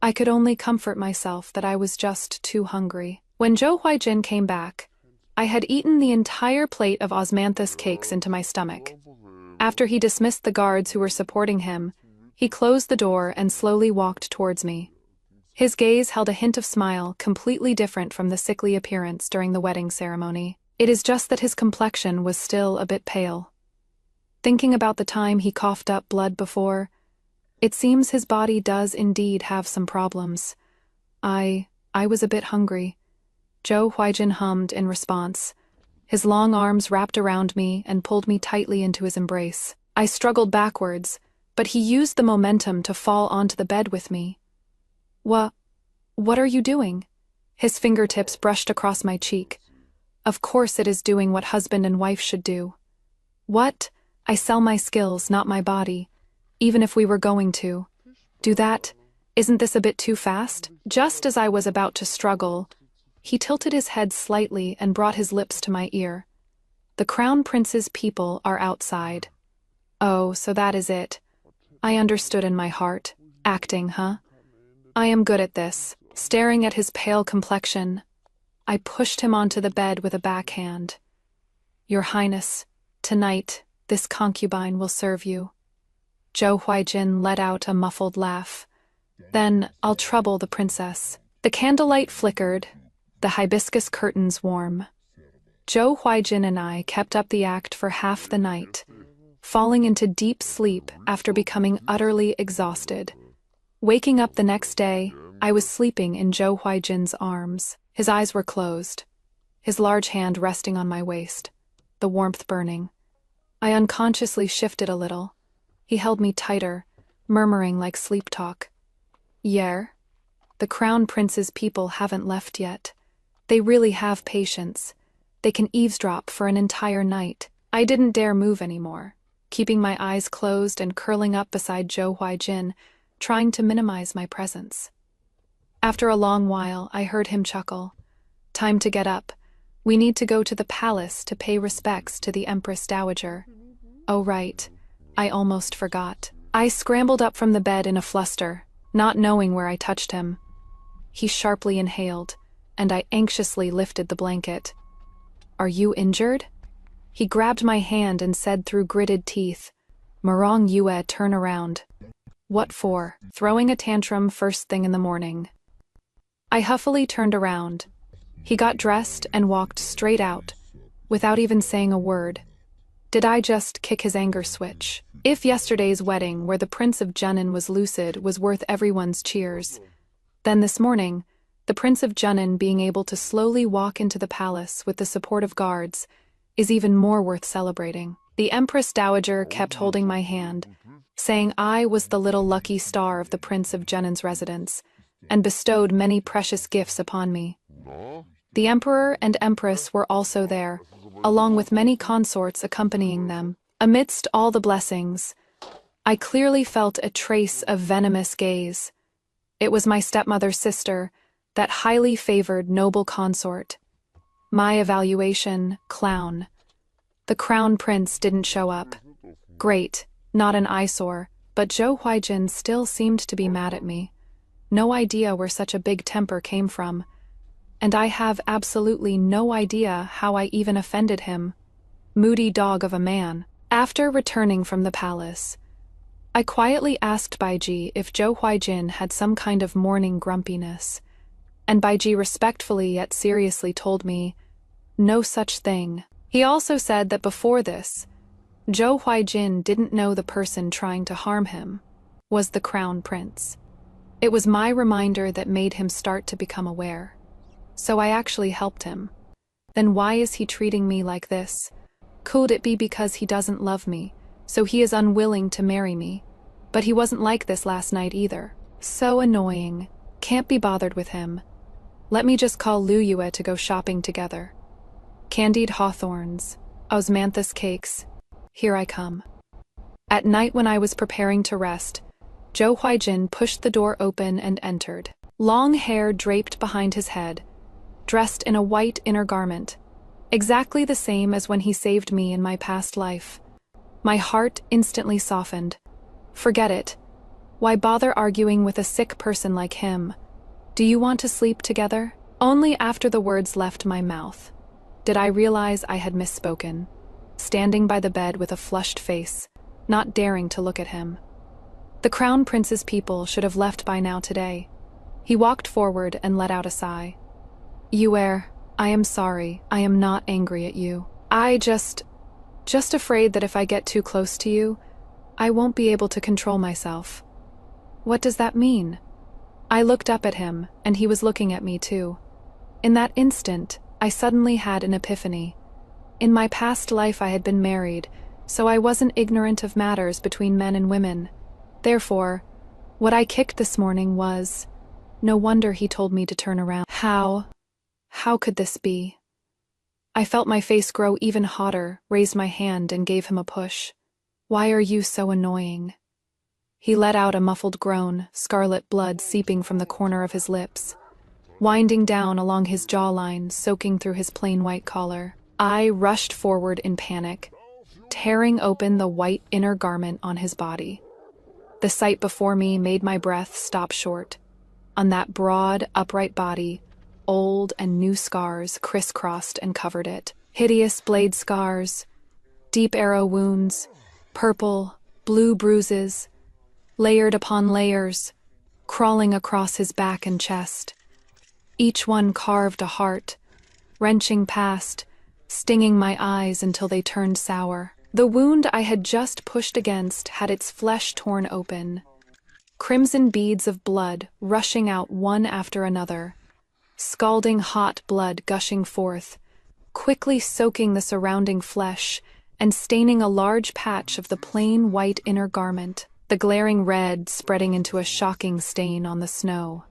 [SPEAKER 1] I could only comfort myself that I was just too hungry. When Zhou Huijin came back, I had eaten the entire plate of osmanthus cakes into my stomach. After he dismissed the guards who were supporting him, he closed the door and slowly walked towards me. His gaze held a hint of smile completely different from the sickly appearance during the wedding ceremony. It is just that his complexion was still a bit pale. Thinking about the time he coughed up blood before, it seems his body does indeed have some problems. I was a bit hungry. Zhou Huijin hummed in response. His long arms wrapped around me and pulled me tightly into his embrace. I struggled backwards, but he used the momentum to fall onto the bed with me. What are you doing?" His fingertips brushed across my cheek. Of course it is doing what husband and wife should do. What? I sell my skills, not my body. Even if we were going to do that, isn't this a bit too fast? Just as I was about to struggle, he tilted his head slightly and brought his lips to my ear. The Crown Prince's people are outside. Oh, so that is it. I understood in my heart. Acting, huh? I am good at this. Staring at his pale complexion, I pushed him onto the bed with a backhand. Your Highness, tonight, this concubine will serve you. Zhou Huaijin let out a muffled laugh. Then I'll trouble the princess. The candlelight flickered, the hibiscus curtains warm. Zhou Huaijin and I kept up the act for half the night, falling into deep sleep after becoming utterly exhausted. Waking up the next day, I was sleeping in Zhou Huaijin's arms. His eyes were closed, his large hand resting on my waist, the warmth burning. I unconsciously shifted a little. He held me tighter, murmuring like sleep talk. Yer, the Crown Prince's people haven't left yet. They really have patience. They can eavesdrop for an entire night. I didn't dare move anymore, keeping my eyes closed and curling up beside Zhou Huaijin, trying to minimize my presence. After a long while, I heard him chuckle. Time to get up. We need to go to the palace to pay respects to the Empress Dowager. Oh right, I almost forgot. I scrambled up from the bed in a fluster, not knowing where I touched him. He sharply inhaled, and I anxiously lifted the blanket. Are you injured? He grabbed my hand and said through gritted teeth, Marong Yue, turn around. What for? Throwing a tantrum first thing in the morning. I huffily turned around. He got dressed and walked straight out, without even saying a word. Did I just kick his anger switch? If yesterday's wedding, where the Prince of Junin was lucid, was worth everyone's cheers, then this morning, the Prince of Junin being able to slowly walk into the palace with the support of guards is even more worth celebrating. The Empress Dowager kept holding my hand, saying I was the little lucky star of the Prince of Junin's residence, and bestowed many precious gifts upon me. The Emperor and Empress were also there, along with many consorts accompanying them. Amidst all the blessings, I clearly felt a trace of venomous gaze. It was my stepmother's sister, that highly favored noble consort. My evaluation, clown. The Crown Prince didn't show up. Great, not an eyesore, but Zhou Huaijin still seemed to be mad at me. No idea where such a big temper came from. And I have absolutely no idea how I even offended him. Moody dog of a man. After returning from the palace, I quietly asked Baiji if Zhou Huaijin had some kind of morning grumpiness, and Baiji respectfully yet seriously told me, no such thing. He also said that before this, Zhou Huaijin didn't know the person trying to harm him was the Crown Prince. It was my reminder that made him start to become aware. So I actually helped him. Then why is he treating me like this? Could it be because he doesn't love me, so he is unwilling to marry me? But he wasn't like this last night either. So annoying. Can't be bothered with him. Let me just call Lu Yue to go shopping together. Candied hawthorns, osmanthus cakes. Here I come. At night when I was preparing to rest, Zhou Huaijin pushed the door open and entered. Long hair draped behind his head, dressed in a white inner garment, exactly the same as when he saved me in my past life. My heart instantly softened. Forget it. Why bother arguing with a sick person like him? Do you want to sleep together? Only after the words left my mouth did I realize I had misspoken, standing by the bed with a flushed face, not daring to look at him. The Crown Prince's people should have left by now today. He walked forward and let out a sigh. Yue, I am sorry. I am not angry at you. I just afraid that if I get too close to you, I won't be able to control myself. What does that mean? I looked up at him, and he was looking at me too. In that instant, I suddenly had an epiphany. In my past life I had been married, so I wasn't ignorant of matters between men and women. Therefore, what I kicked this morning was, no wonder he told me to turn around. How could this be? I felt my face grow even hotter, raised my hand, and gave him a push. "Why are you so annoying?" He let out a muffled groan, scarlet blood seeping from the corner of his lips, winding down along his jawline, soaking through his plain white collar. I rushed forward in panic, tearing open the white inner garment on his body. The sight before me made my breath stop short. On that broad, upright body, old and new scars crisscrossed and covered it. Hideous blade scars, deep arrow wounds, purple, blue bruises, layered upon layers, crawling across his back and chest. Each one carved a heart, wrenching past, stinging my eyes until they turned sour. The wound I had just pushed against had its flesh torn open, crimson beads of blood rushing out one after another, scalding hot blood gushing forth, quickly soaking the surrounding flesh and staining a large patch of the plain white inner garment, the glaring red spreading into a shocking stain on the snow.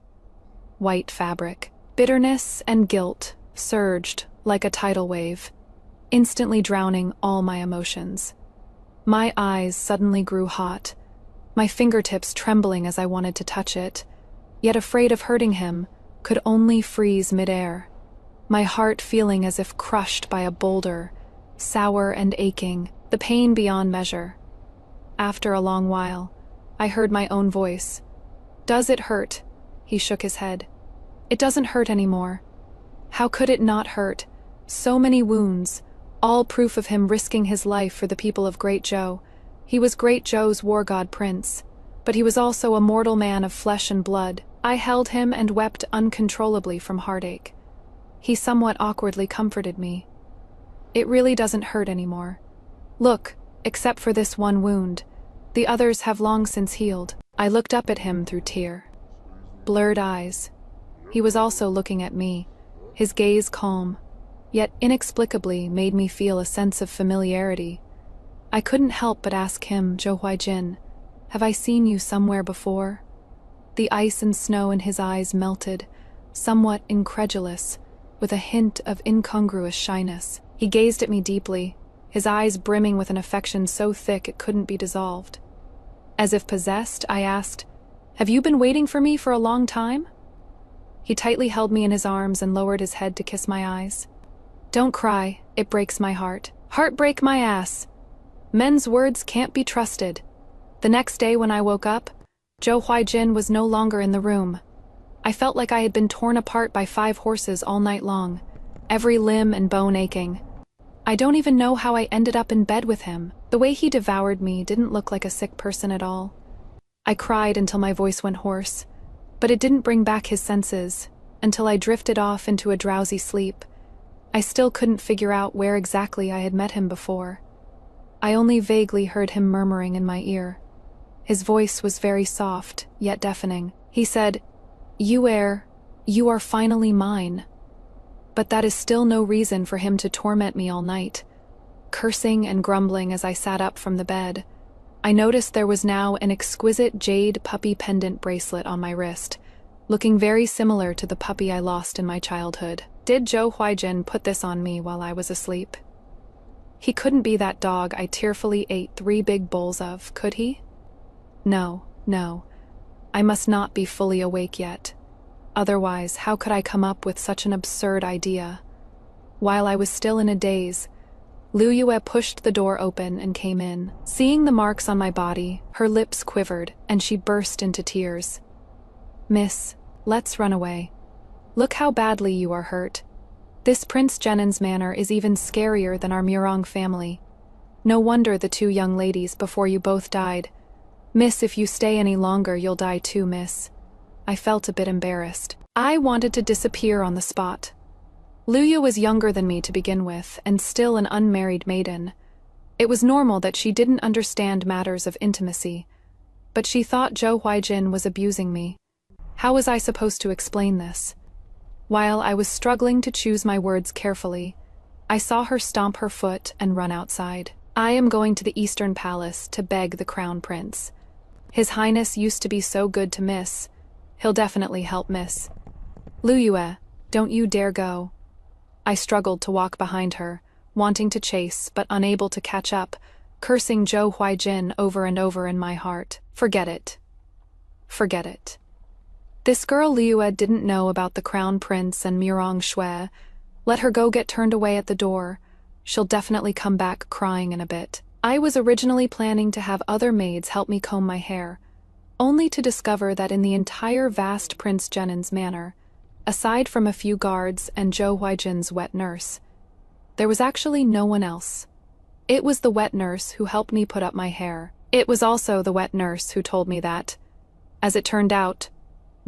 [SPEAKER 1] White fabric. Bitterness and guilt surged like a tidal wave, instantly drowning all my emotions. My eyes suddenly grew hot, my fingertips trembling as I wanted to touch it, yet afraid of hurting him, could only freeze midair, my heart feeling as if crushed by a boulder, sour and aching, the pain beyond measure. After a long while, I heard my own voice. "Does it hurt?" He shook his head. "It doesn't hurt anymore." How could it not hurt? So many wounds, all proof of him risking his life for the people of Great Joe. He was Great Joe's war god prince, but he was also a mortal man of flesh and blood. I held him and wept uncontrollably from heartache. He somewhat awkwardly comforted me. "It really doesn't hurt anymore. Look, except for this one wound. The others have long since healed." I looked up at him through blurred eyes. He was also looking at me, his gaze calm, yet inexplicably made me feel a sense of familiarity. I couldn't help but ask him, "Zhou Huaijin, have I seen you somewhere before?" The ice and snow in his eyes melted, somewhat incredulous, with a hint of incongruous shyness. He gazed at me deeply, his eyes brimming with an affection so thick it couldn't be dissolved. As if possessed, I asked, "Have you been waiting for me for a long time?" He tightly held me in his arms and lowered his head to kiss my eyes. "Don't cry, it breaks my heart." "Heartbreak my ass. Men's words can't be trusted." The next day when I woke up, Zhou Huaijin was no longer in the room. I felt like I had been torn apart by 5 horses all night long, every limb and bone aching. I don't even know how I ended up in bed with him. The way he devoured me didn't look like a sick person at all. I cried until my voice went hoarse, but it didn't bring back his senses, until I drifted off into a drowsy sleep. I still couldn't figure out where exactly I had met him before. I only vaguely heard him murmuring in my ear. His voice was very soft, yet deafening. He said, you are finally mine." But that is still no reason for him to torment me all night. Cursing and grumbling as I sat up from the bed, I noticed there was now an exquisite jade puppy pendant bracelet on my wrist, looking very similar to the puppy I lost in my childhood. Did Zhou Huaijin put this on me while I was asleep? He couldn't be that dog I tearfully ate 3 big bowls of, could he? No. I must not be fully awake yet. Otherwise, how could I come up with such an absurd idea? While I was still in a daze, Liu Yue pushed the door open and came in. Seeing the marks on my body, her lips quivered, and she burst into tears. "Miss, let's run away. Look how badly you are hurt. This Prince Jenin's manor is even scarier than our Murong family. No wonder the 2 young ladies before you both died. Miss, if you stay any longer, you'll die too, miss." I felt a bit embarrassed. I wanted to disappear on the spot. Liu Yu was younger than me to begin with, and still an unmarried maiden. It was normal that she didn't understand matters of intimacy, but she thought Zhou Huaijin was abusing me. How was I supposed to explain this? While I was struggling to choose my words carefully, I saw her stomp her foot and run outside. "I am going to the Eastern Palace to beg the Crown Prince. His Highness used to be so good to Miss. He'll definitely help Miss. Liu Yue, don't you dare go." I struggled to walk behind her, wanting to chase but unable to catch up, cursing Zhou Huaijin over and over in my heart. Forget it. Forget it. This girl Liue didn't know about the crown prince and Murong Shui. Let her go get turned away at the door. She'll definitely come back crying in a bit. I was originally planning to have other maids help me comb my hair, only to discover that in the entire vast Prince Jenin's manor, aside from a few guards and Zhou Huaijin's wet nurse, there was actually no one else. It was the wet nurse who helped me put up my hair. It was also the wet nurse who told me that, as it turned out,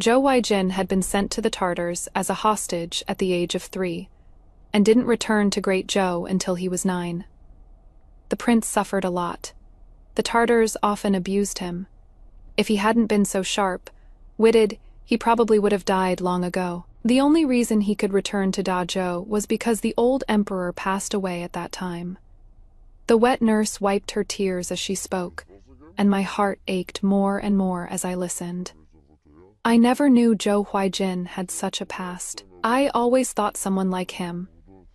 [SPEAKER 1] Zhou Huaijin had been sent to the Tartars as a hostage at the age of 3, and didn't return to Great Zhou until he was 9. The prince suffered a lot. The Tartars often abused him. If he hadn't been so sharp-witted, he probably would have died long ago. The only reason he could return to Dazhou was because the old emperor passed away at that time. The wet nurse wiped her tears as she spoke, and my heart ached more and more as I listened. I never knew Zhou Huaijin had such a past. I always thought someone like him,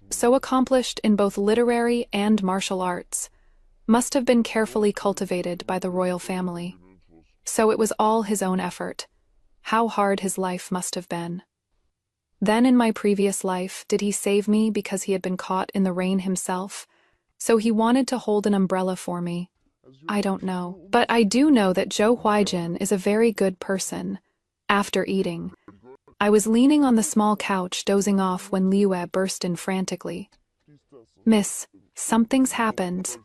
[SPEAKER 1] so accomplished in both literary and martial arts, must have been carefully cultivated by the royal family. So it was all his own effort. How hard his life must have been. Then in my previous life, did he save me because he had been caught in the rain himself? So he wanted to hold an umbrella for me. I don't know. But I do know that Zhou Huaijin is a very good person. After eating, I was leaning on the small couch dozing off when Liue burst in frantically. "Miss, something's happened."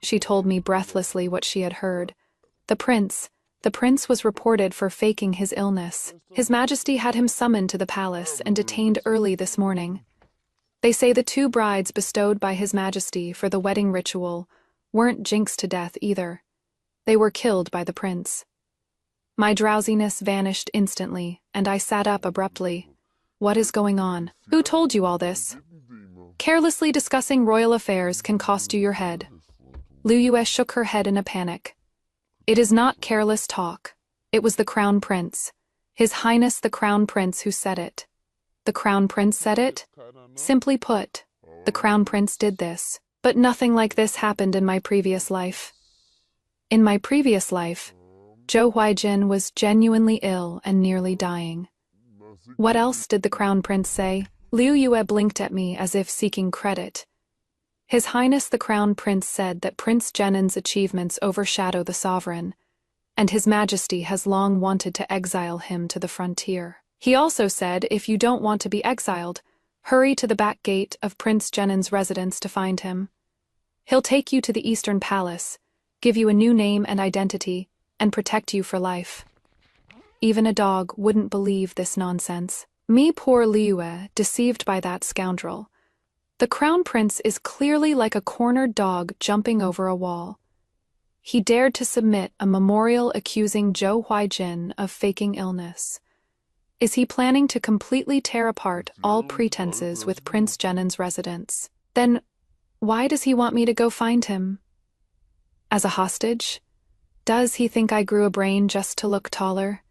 [SPEAKER 1] She told me breathlessly what she had heard. The prince was reported for faking his illness. His Majesty had him summoned to the palace and detained early this morning. They say the 2 brides bestowed by His Majesty for the wedding ritual weren't jinxed to death either. They were killed by the prince. My drowsiness vanished instantly, and I sat up abruptly. What is going on? Who told you all this? Carelessly discussing royal affairs can cost you your head. Liue shook her head in a panic. It is not careless talk. It was the Crown Prince. His Highness the Crown Prince who said it. The Crown Prince said it? Simply put, the Crown Prince did this. But nothing like this happened in my previous life. In my previous life, Zhou Huaijin was genuinely ill and nearly dying. What else did the Crown Prince say? Liu Yue blinked at me as if seeking credit. His Highness the Crown Prince said that Prince Jenin's achievements overshadow the sovereign, and His Majesty has long wanted to exile him to the frontier. He also said if you don't want to be exiled, hurry to the back gate of Prince Jenin's residence to find him. He'll take you to the Eastern Palace, give you a new name and identity, and protect you for life. Even a dog wouldn't believe this nonsense. Me poor Liue, deceived by that scoundrel. The Crown Prince is clearly like a cornered dog jumping over a wall. He dared to submit a memorial accusing Zhou Huaijin of faking illness. Is he planning to completely tear apart all pretenses with Prince Jenin's residence? Then, why does he want me to go find him? As a hostage? Does he think I grew a brain just to look taller?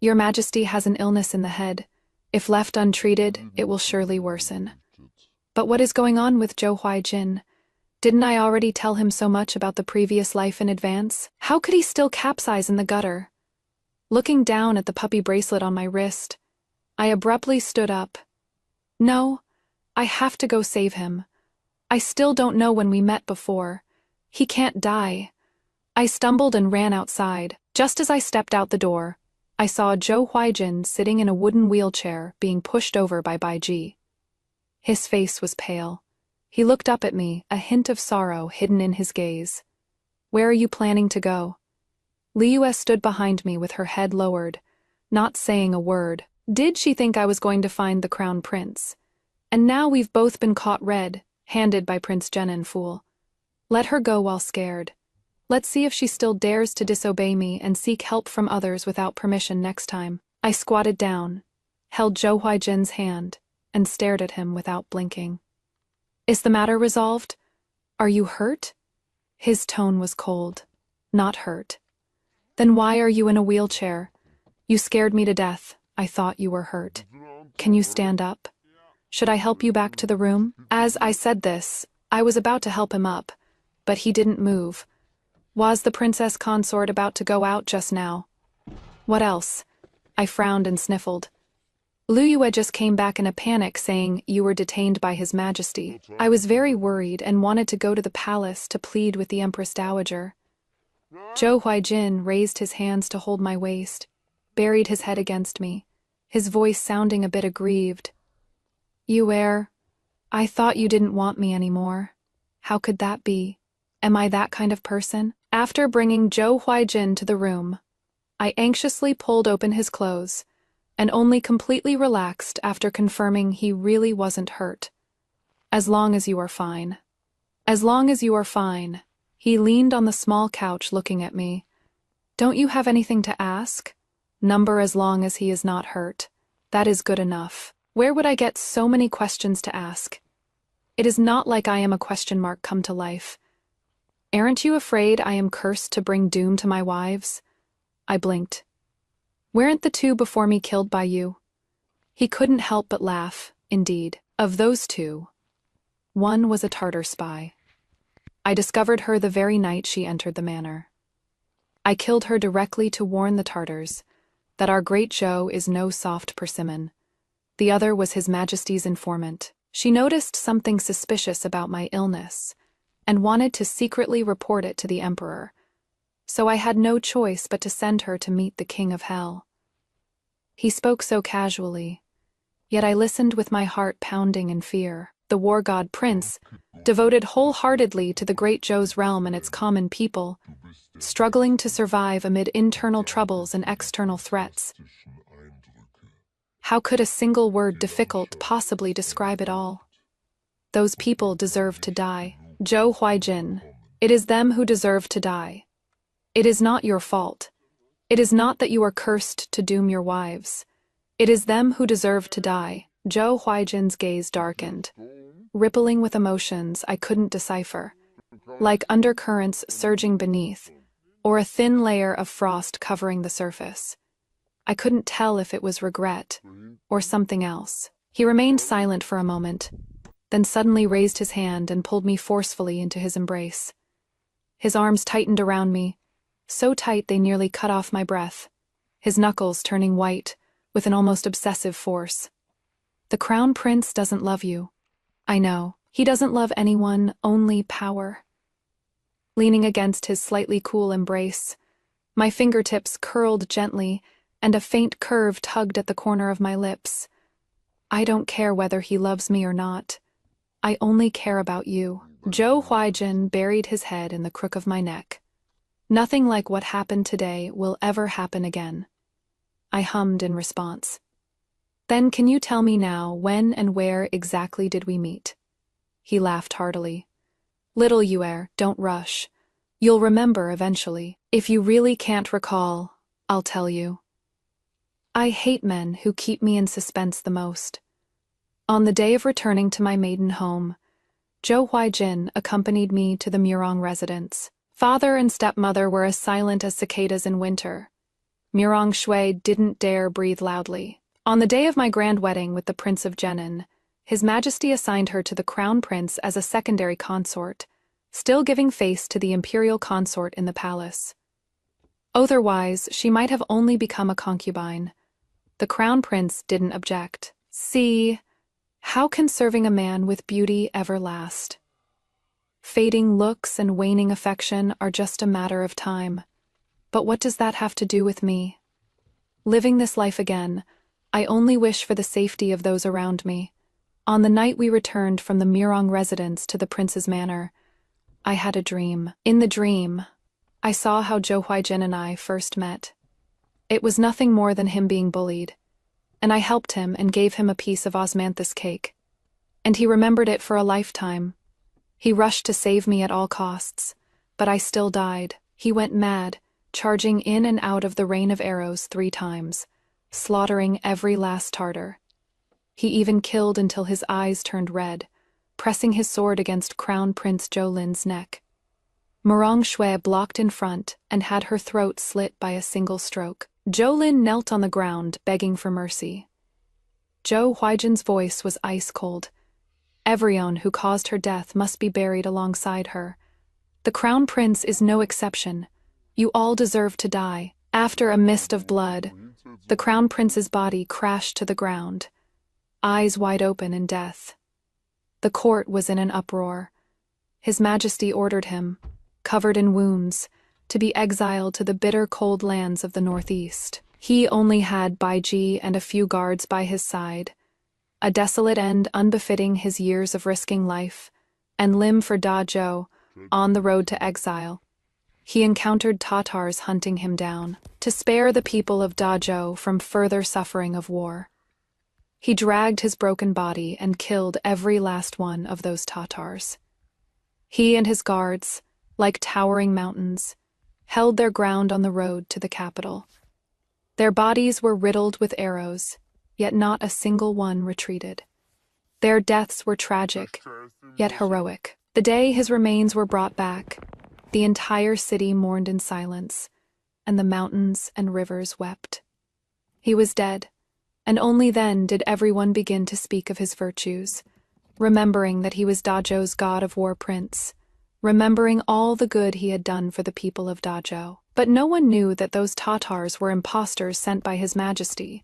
[SPEAKER 1] Your Majesty has an illness in the head. If left untreated, it will surely worsen. But what is going on with Zhou Huaijin? Didn't I already tell him so much about the previous life in advance? How could he still capsize in the gutter? Looking down at the puppy bracelet on my wrist, I abruptly stood up. No, I have to go save him. I still don't know when we met before. He can't die. I stumbled and ran outside. Just as I stepped out the door, I saw Zhou Huaijin sitting in a wooden wheelchair being pushed over by Baiji. His face was pale. He looked up at me, a hint of sorrow hidden in his gaze. Where are you planning to go? Liue stood behind me with her head lowered, not saying a word. Did she think I was going to find the Crown Prince? And now we've both been caught red-handed by Prince Jenin, fool. Let her go while scared. Let's see if she still dares to disobey me and seek help from others without permission next time. I squatted down, held Zhou Huaijin's hand, and stared at him without blinking. Is the matter resolved? Are you hurt? His tone was cold. Not hurt. Then why are you in a wheelchair? You scared me to death. I thought you were hurt. Can you stand up? Should I help you back to the room? As I said this, I was about to help him up, but he didn't move. Was the princess consort about to go out just now? What else? I frowned and sniffled. Lu Yue just came back in a panic saying you were detained by His Majesty. I was very worried and wanted to go to the palace to plead with the Empress Dowager. Zhou Huaijin raised his hands to hold my waist, buried his head against me, his voice sounding a bit aggrieved. Yue, I thought you didn't want me anymore. How could that be? Am I that kind of person? After bringing Zhou Huaijin to the room, I anxiously pulled open his clothes, and only completely relaxed after confirming he really wasn't hurt. As long as you are fine. As long as you are fine. He leaned on the small couch looking at me. Don't you have anything to ask? Number as long as he is not hurt. That is good enough. Where would I get so many questions to ask? It is not like I am a question mark come to life. Aren't you afraid I am cursed to bring doom to my wives? I blinked. Weren't the two before me killed by you? He couldn't help but laugh, indeed. Of those two, one was a Tartar spy. I discovered her the very night she entered the manor. I killed her directly to warn the Tartars that our great Zhou is no soft persimmon. The other was His Majesty's informant. She noticed something suspicious about my illness and wanted to secretly report it to the Emperor, so I had no choice but to send her to meet the King of Hell. He spoke so casually, yet I listened with my heart pounding in fear. The war god Prince, devoted wholeheartedly to the great Zhou's realm and its common people, struggling to survive amid internal troubles and external threats. How could a single word difficult possibly describe it all? Those people deserve to die. Zhou Huaijin, it is them who deserve to die. It is not your fault. It is not that you are cursed to doom your wives. It is them who deserve to die. Zhou Huaijin's gaze darkened, rippling with emotions I couldn't decipher, like undercurrents surging beneath, or a thin layer of frost covering the surface. I couldn't tell if it was regret or something else. He remained silent for a moment, then suddenly raised his hand and pulled me forcefully into his embrace. His arms tightened around me, so tight they nearly cut off my breath, his knuckles turning white with an almost obsessive force. The Crown Prince doesn't love you. I know. He doesn't love anyone, only power. Leaning against his slightly cool embrace, my fingertips curled gently and a faint curve tugged at the corner of my lips. I don't care whether he loves me or not. I only care about you. Zhou Huaijin buried his head in the crook of my neck. Nothing like what happened today will ever happen again. I hummed in response. Then can you tell me now when and where exactly did we meet? He laughed heartily. Little Yue, don't rush. You'll remember eventually. If you really can't recall, I'll tell you. I hate men who keep me in suspense the most. On the day of returning to my maiden home, Zhou Huaijin accompanied me to the Murong residence. Father and stepmother were as silent as cicadas in winter. Murong Shui didn't dare breathe loudly. On the day of my grand wedding with the Prince of Jenin, His Majesty assigned her to the Crown Prince as a secondary consort, still giving face to the imperial consort in the palace. Otherwise, she might have only become a concubine. The Crown Prince didn't object. See, how can serving a man with beauty ever last? Fading looks and waning affection are just a matter of time. But what does that have to do with me? Living this life again, I only wish for the safety of those around me. On the night we returned from the Murong residence to the prince's manor, I had a dream. In the dream, I saw how Zhou Huaijin and I first met. It was nothing more than him being bullied, and I helped him and gave him a piece of osmanthus cake. And he remembered it for a lifetime. He rushed to save me at all costs, but I still died. He went mad, charging in and out of the rain of arrows 3 times, slaughtering every last Tartar. He even killed until his eyes turned red, pressing his sword against Crown Prince Zhoulin's neck. Murong Shui blocked in front and had her throat slit by a single stroke. Zhoulin knelt on the ground, begging for mercy. Zhou Huijin's voice was ice cold. Everyone who caused her death must be buried alongside her. The Crown Prince is no exception. You all deserve to die. After a mist of blood, the Crown Prince's body crashed to the ground, eyes wide open in death. The court was in an uproar. His Majesty ordered him, covered in wounds, to be exiled to the bitter cold lands of the northeast. He only had Baiji and a few guards by his side, a desolate end unbefitting his years of risking life, and Lim for Da Zhou, on the road to exile. He encountered Tatars hunting him down, to spare the people of Da Zhou from further suffering of war. He dragged his broken body and killed every last one of those Tatars. He and his guards, like towering mountains, held their ground on the road to the capital. Their bodies were riddled with arrows, yet not a single one retreated. Their deaths were tragic, yet heroic. The day his remains were brought back, the entire city mourned in silence, and the mountains and rivers wept. He was dead, and only then did everyone begin to speak of his virtues, remembering that he was Da Zhou's god of war prince, remembering all the good he had done for the people of Da Zhou. But no one knew that those Tatars were impostors sent by His Majesty,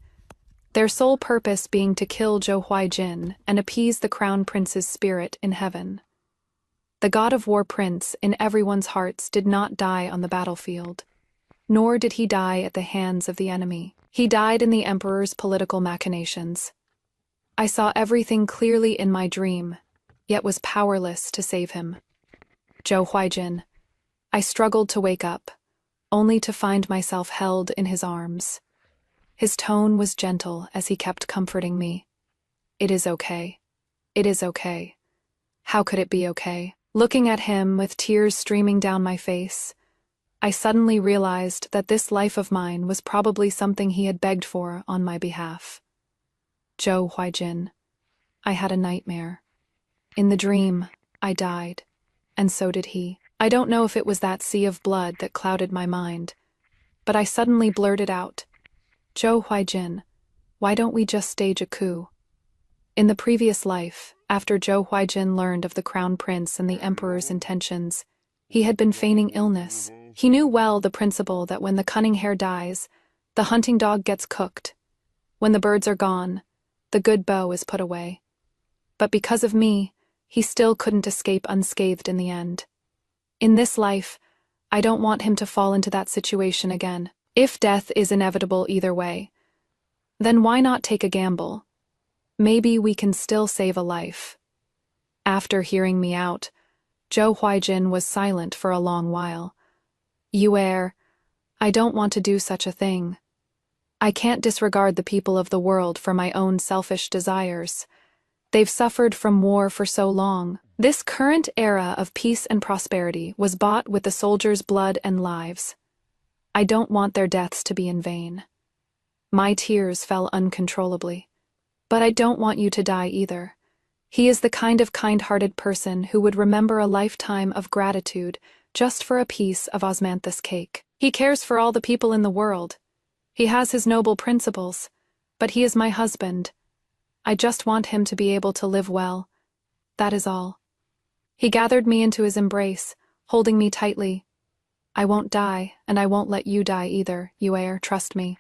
[SPEAKER 1] their sole purpose being to kill Zhou Huijin and appease the Crown Prince's spirit in heaven. The god of war prince in everyone's hearts did not die on the battlefield, nor did he die at the hands of the enemy. He died in the emperor's political machinations. I saw everything clearly in my dream, yet was powerless to save him. Zhou Huijin. I struggled to wake up, only to find myself held in his arms. His tone was gentle as he kept comforting me. It is okay. It is okay. How could it be okay? Looking at him with tears streaming down my face, I suddenly realized that this life of mine was probably something he had begged for on my behalf. Zhou Huijin. I had a nightmare. In the dream, I died, and so did he. I don't know if it was that sea of blood that clouded my mind, but I suddenly blurted out, Zhou Huijin, why don't we just stage a coup? In the previous life, after Zhou Huijin learned of the Crown Prince and the Emperor's intentions, he had been feigning illness. He knew well the principle that when the cunning hare dies, the hunting dog gets cooked. When the birds are gone, the good bow is put away. But because of me, he still couldn't escape unscathed in the end. In this life, I don't want him to fall into that situation again. If death is inevitable either way, then why not take a gamble? Maybe we can still save a life. After hearing me out, Zhou Huijin was silent for a long while. I don't want to do such a thing. I can't disregard the people of the world for my own selfish desires. They've suffered from war for so long. This current era of peace and prosperity was bought with the soldiers' blood and lives. I don't want their deaths to be in vain. My tears fell uncontrollably. But I don't want you to die either. He is the kind of kind-hearted person who would remember a lifetime of gratitude just for a piece of osmanthus cake. He cares for all the people in the world. He has his noble principles, but he is my husband. I just want him to be able to live well. That is all. He gathered me into his embrace, holding me tightly. I won't die, and I won't let you die either, Yuer, trust me.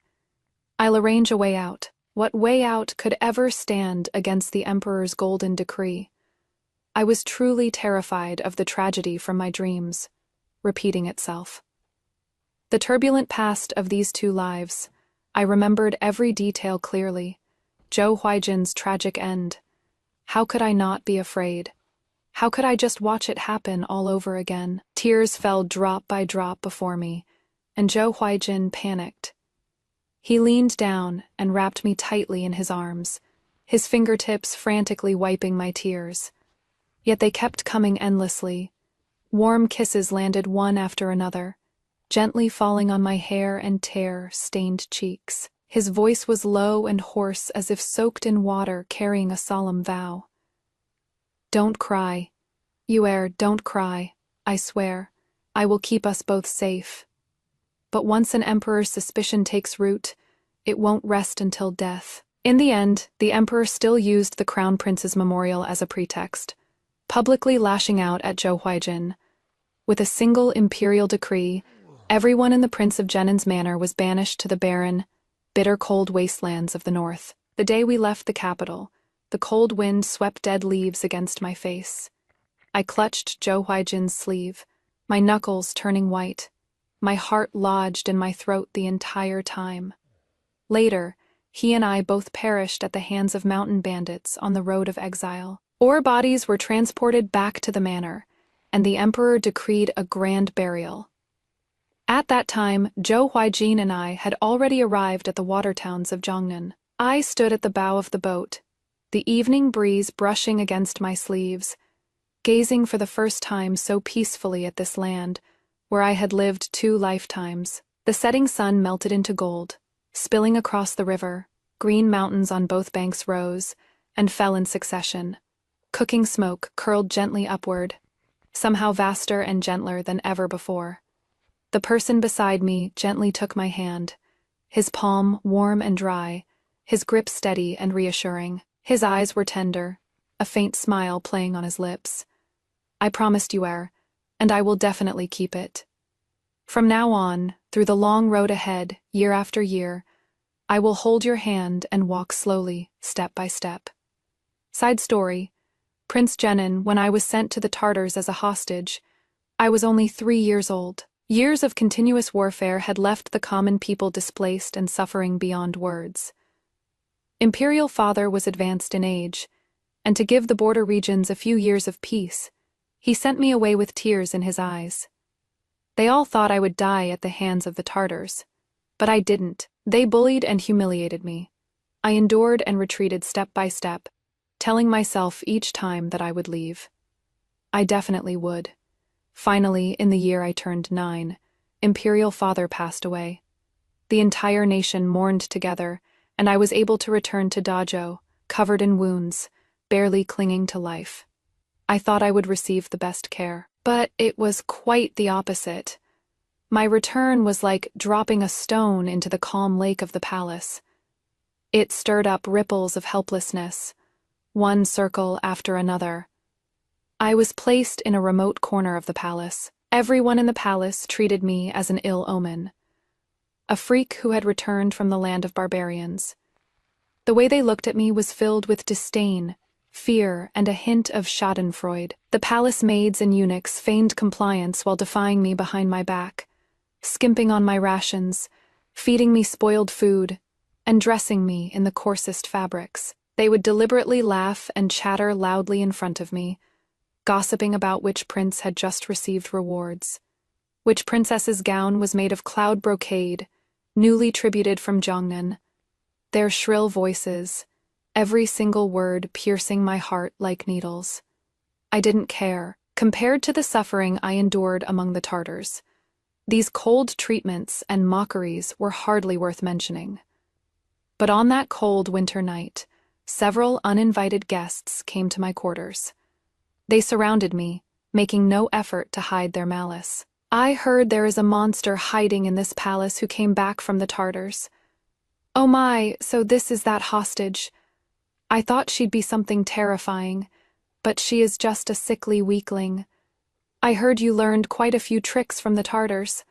[SPEAKER 1] I'll arrange a way out. What way out could ever stand against the Emperor's golden decree? I was truly terrified of the tragedy from my dreams, repeating itself. The turbulent past of these two lives, I remembered every detail clearly. Zhou Huijin's tragic end. How could I not be afraid? How could I just watch it happen all over again? Tears fell drop by drop before me, and Zhou Huijin panicked. He leaned down and wrapped me tightly in his arms, his fingertips frantically wiping my tears. Yet they kept coming endlessly. Warm kisses landed one after another, gently falling on my hair and tear-stained cheeks. His voice was low and hoarse as if soaked in water carrying a solemn vow. Don't cry. Yuer, don't cry. I swear. I will keep us both safe. But once an emperor's suspicion takes root, it won't rest until death. In the end, the emperor still used the crown prince's memorial as a pretext, publicly lashing out at Zhou Huijin. With a single imperial decree, everyone in the Prince of Genan's manor was banished to the barren, bitter cold wastelands of the north. The day we left the capital, the cold wind swept dead leaves against my face. I clutched Zhou Huijin's sleeve, my knuckles turning white, my heart lodged in my throat the entire time. Later, he and I both perished at the hands of mountain bandits on the road of exile. Our bodies were transported back to the manor, and the emperor decreed a grand burial. At that time, Zhou Huijin and I had already arrived at the water towns of Jiangnan. I stood at the bow of the boat, the evening breeze brushing against my sleeves, gazing for the first time so peacefully at this land, where I had lived 2 lifetimes. The setting sun melted into gold, spilling across the river. Green mountains on both banks rose and fell in succession. Cooking smoke curled gently upward, somehow vaster and gentler than ever before. The person beside me gently took my hand, his palm warm and dry, his grip steady and reassuring. His eyes were tender, a faint smile playing on his lips. I promised you, and I will definitely keep it. From now on, through the long road ahead, year after year, I will hold your hand and walk slowly, step by step. Side story: Prince Genin, when I was sent to the Tartars as a hostage, I was only 3 years old. Years of continuous warfare had left the common people displaced and suffering beyond words. Imperial Father was advanced in age, and to give the border regions a few years of peace, he sent me away with tears in his eyes. They all thought I would die at the hands of the Tartars, but I didn't. They bullied and humiliated me. I endured and retreated step by step, telling myself each time that I would leave. I definitely would. Finally, in the year I turned 9, Imperial Father passed away. The entire nation mourned together, and I was able to return to Dazhou, covered in wounds, barely clinging to life. I thought I would receive the best care, but it was quite the opposite. My return was like dropping a stone into the calm lake of the palace. It stirred up ripples of helplessness, one circle after another. I was placed in a remote corner of the palace. Everyone in the palace treated me as an ill omen, a freak who had returned from the land of barbarians. The way they looked at me was filled with disdain, fear, and a hint of schadenfreude. The palace maids and eunuchs feigned compliance while defying me behind my back, skimping on my rations, feeding me spoiled food, and dressing me in the coarsest fabrics. They would deliberately laugh and chatter loudly in front of me, gossiping about which prince had just received rewards, which princess's gown was made of cloud brocade, newly tributed from Jiangnan. Their shrill voices, every single word piercing my heart like needles. I didn't care. Compared to the suffering I endured among the Tartars, these cold treatments and mockeries were hardly worth mentioning. But on that cold winter night, several uninvited guests came to my quarters. They surrounded me, making no effort to hide their malice. I heard there is a monster hiding in this palace who came back from the Tartars. Oh my, so this is that hostage. I thought she'd be something terrifying, but she is just a sickly weakling. I heard you learned quite a few tricks from the Tartars.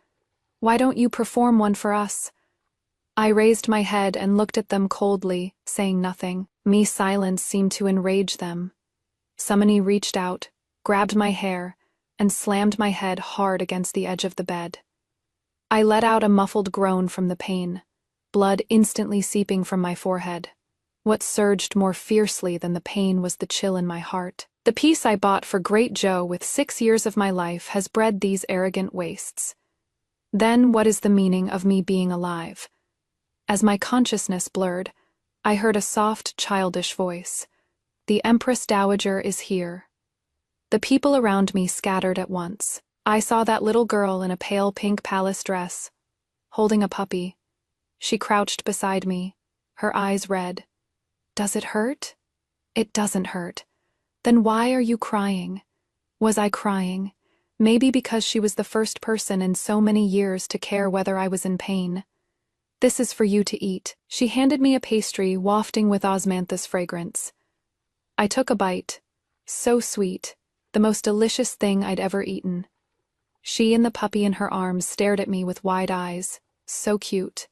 [SPEAKER 1] Why don't you perform one for us? I raised my head and looked at them coldly, saying nothing. Me silence seemed to enrage them. Somebody reached out, grabbed my hair, and slammed my head hard against the edge of the bed. I let out a muffled groan from the pain, blood instantly seeping from my forehead. What surged more fiercely than the pain was the chill in my heart. The peace I bought for Great Joe with 6 years of my life has bred these arrogant wastes. Then what is the meaning of me being alive? As my consciousness blurred, I heard a soft, childish voice. The Empress Dowager is here. The people around me scattered at once. I saw that little girl in a pale pink palace dress, holding a puppy. She crouched beside me, her eyes red. Does it hurt? It doesn't hurt. Then why are you crying? Was I crying? Maybe because she was the first person in so many years to care whether I was in pain. This is for you to eat." She handed me a pastry wafting with osmanthus fragrance. I took a bite. So sweet, the most delicious thing I'd ever eaten. She and the puppy in her arms stared at me with wide eyes. So cute.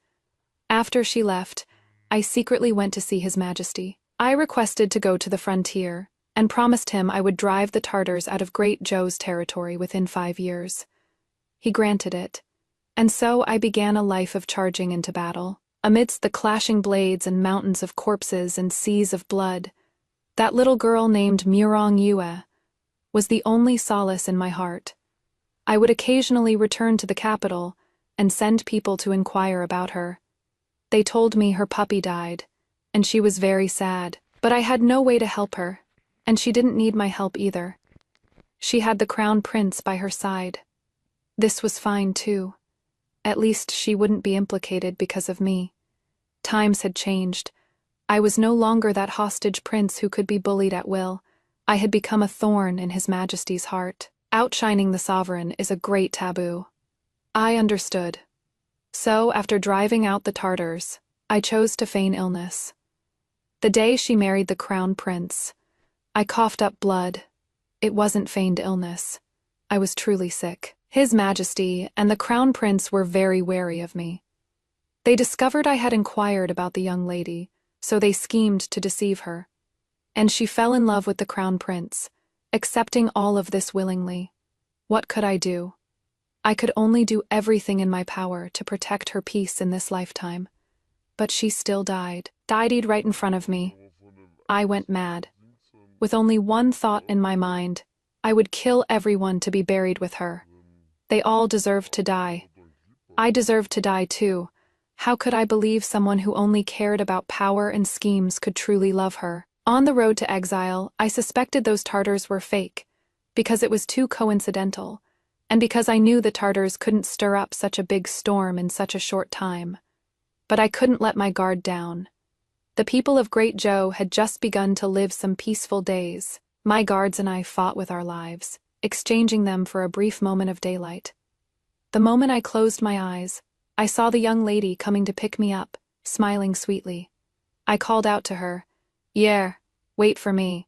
[SPEAKER 1] After she left, I secretly went to see His Majesty. I requested to go to the frontier, and promised him I would drive the Tartars out of Great Joe's territory within 5 years. He granted it, and so I began a life of charging into battle. Amidst the clashing blades and mountains of corpses and seas of blood, that little girl named Murong Yue was the only solace in my heart. I would occasionally return to the capital and send people to inquire about her. They told me her puppy died, and she was very sad, but I had no way to help her, and she didn't need my help either. She had the crown prince by her side. This was fine too. At least she wouldn't be implicated because of me. Times had changed. I was no longer that hostage prince who could be bullied at will. I had become a thorn in His Majesty's heart. Outshining the sovereign is a great taboo. I understood. So, after driving out the Tartars, I chose to feign illness. The day she married the crown prince, I coughed up blood. It wasn't feigned illness. I was truly sick. His Majesty and the crown prince were very wary of me. They discovered I had inquired about the young lady, so they schemed to deceive her. And she fell in love with the crown prince, accepting all of this willingly. What could I do? I could only do everything in my power to protect her peace in this lifetime. But she still died right in front of me. I went mad. With only one thought in my mind, I would kill everyone to be buried with her. They all deserved to die. I deserved to die too. How could I believe someone who only cared about power and schemes could truly love her? On the road to exile, I suspected those Tartars were fake, because it was too coincidental, and because I knew the Tartars couldn't stir up such a big storm in such a short time. But I couldn't let my guard down. The people of Great Joe had just begun to live some peaceful days. My guards and I fought with our lives, exchanging them for a brief moment of daylight. The moment I closed my eyes, I saw the young lady coming to pick me up, smiling sweetly. I called out to her, "Yeah, wait for me."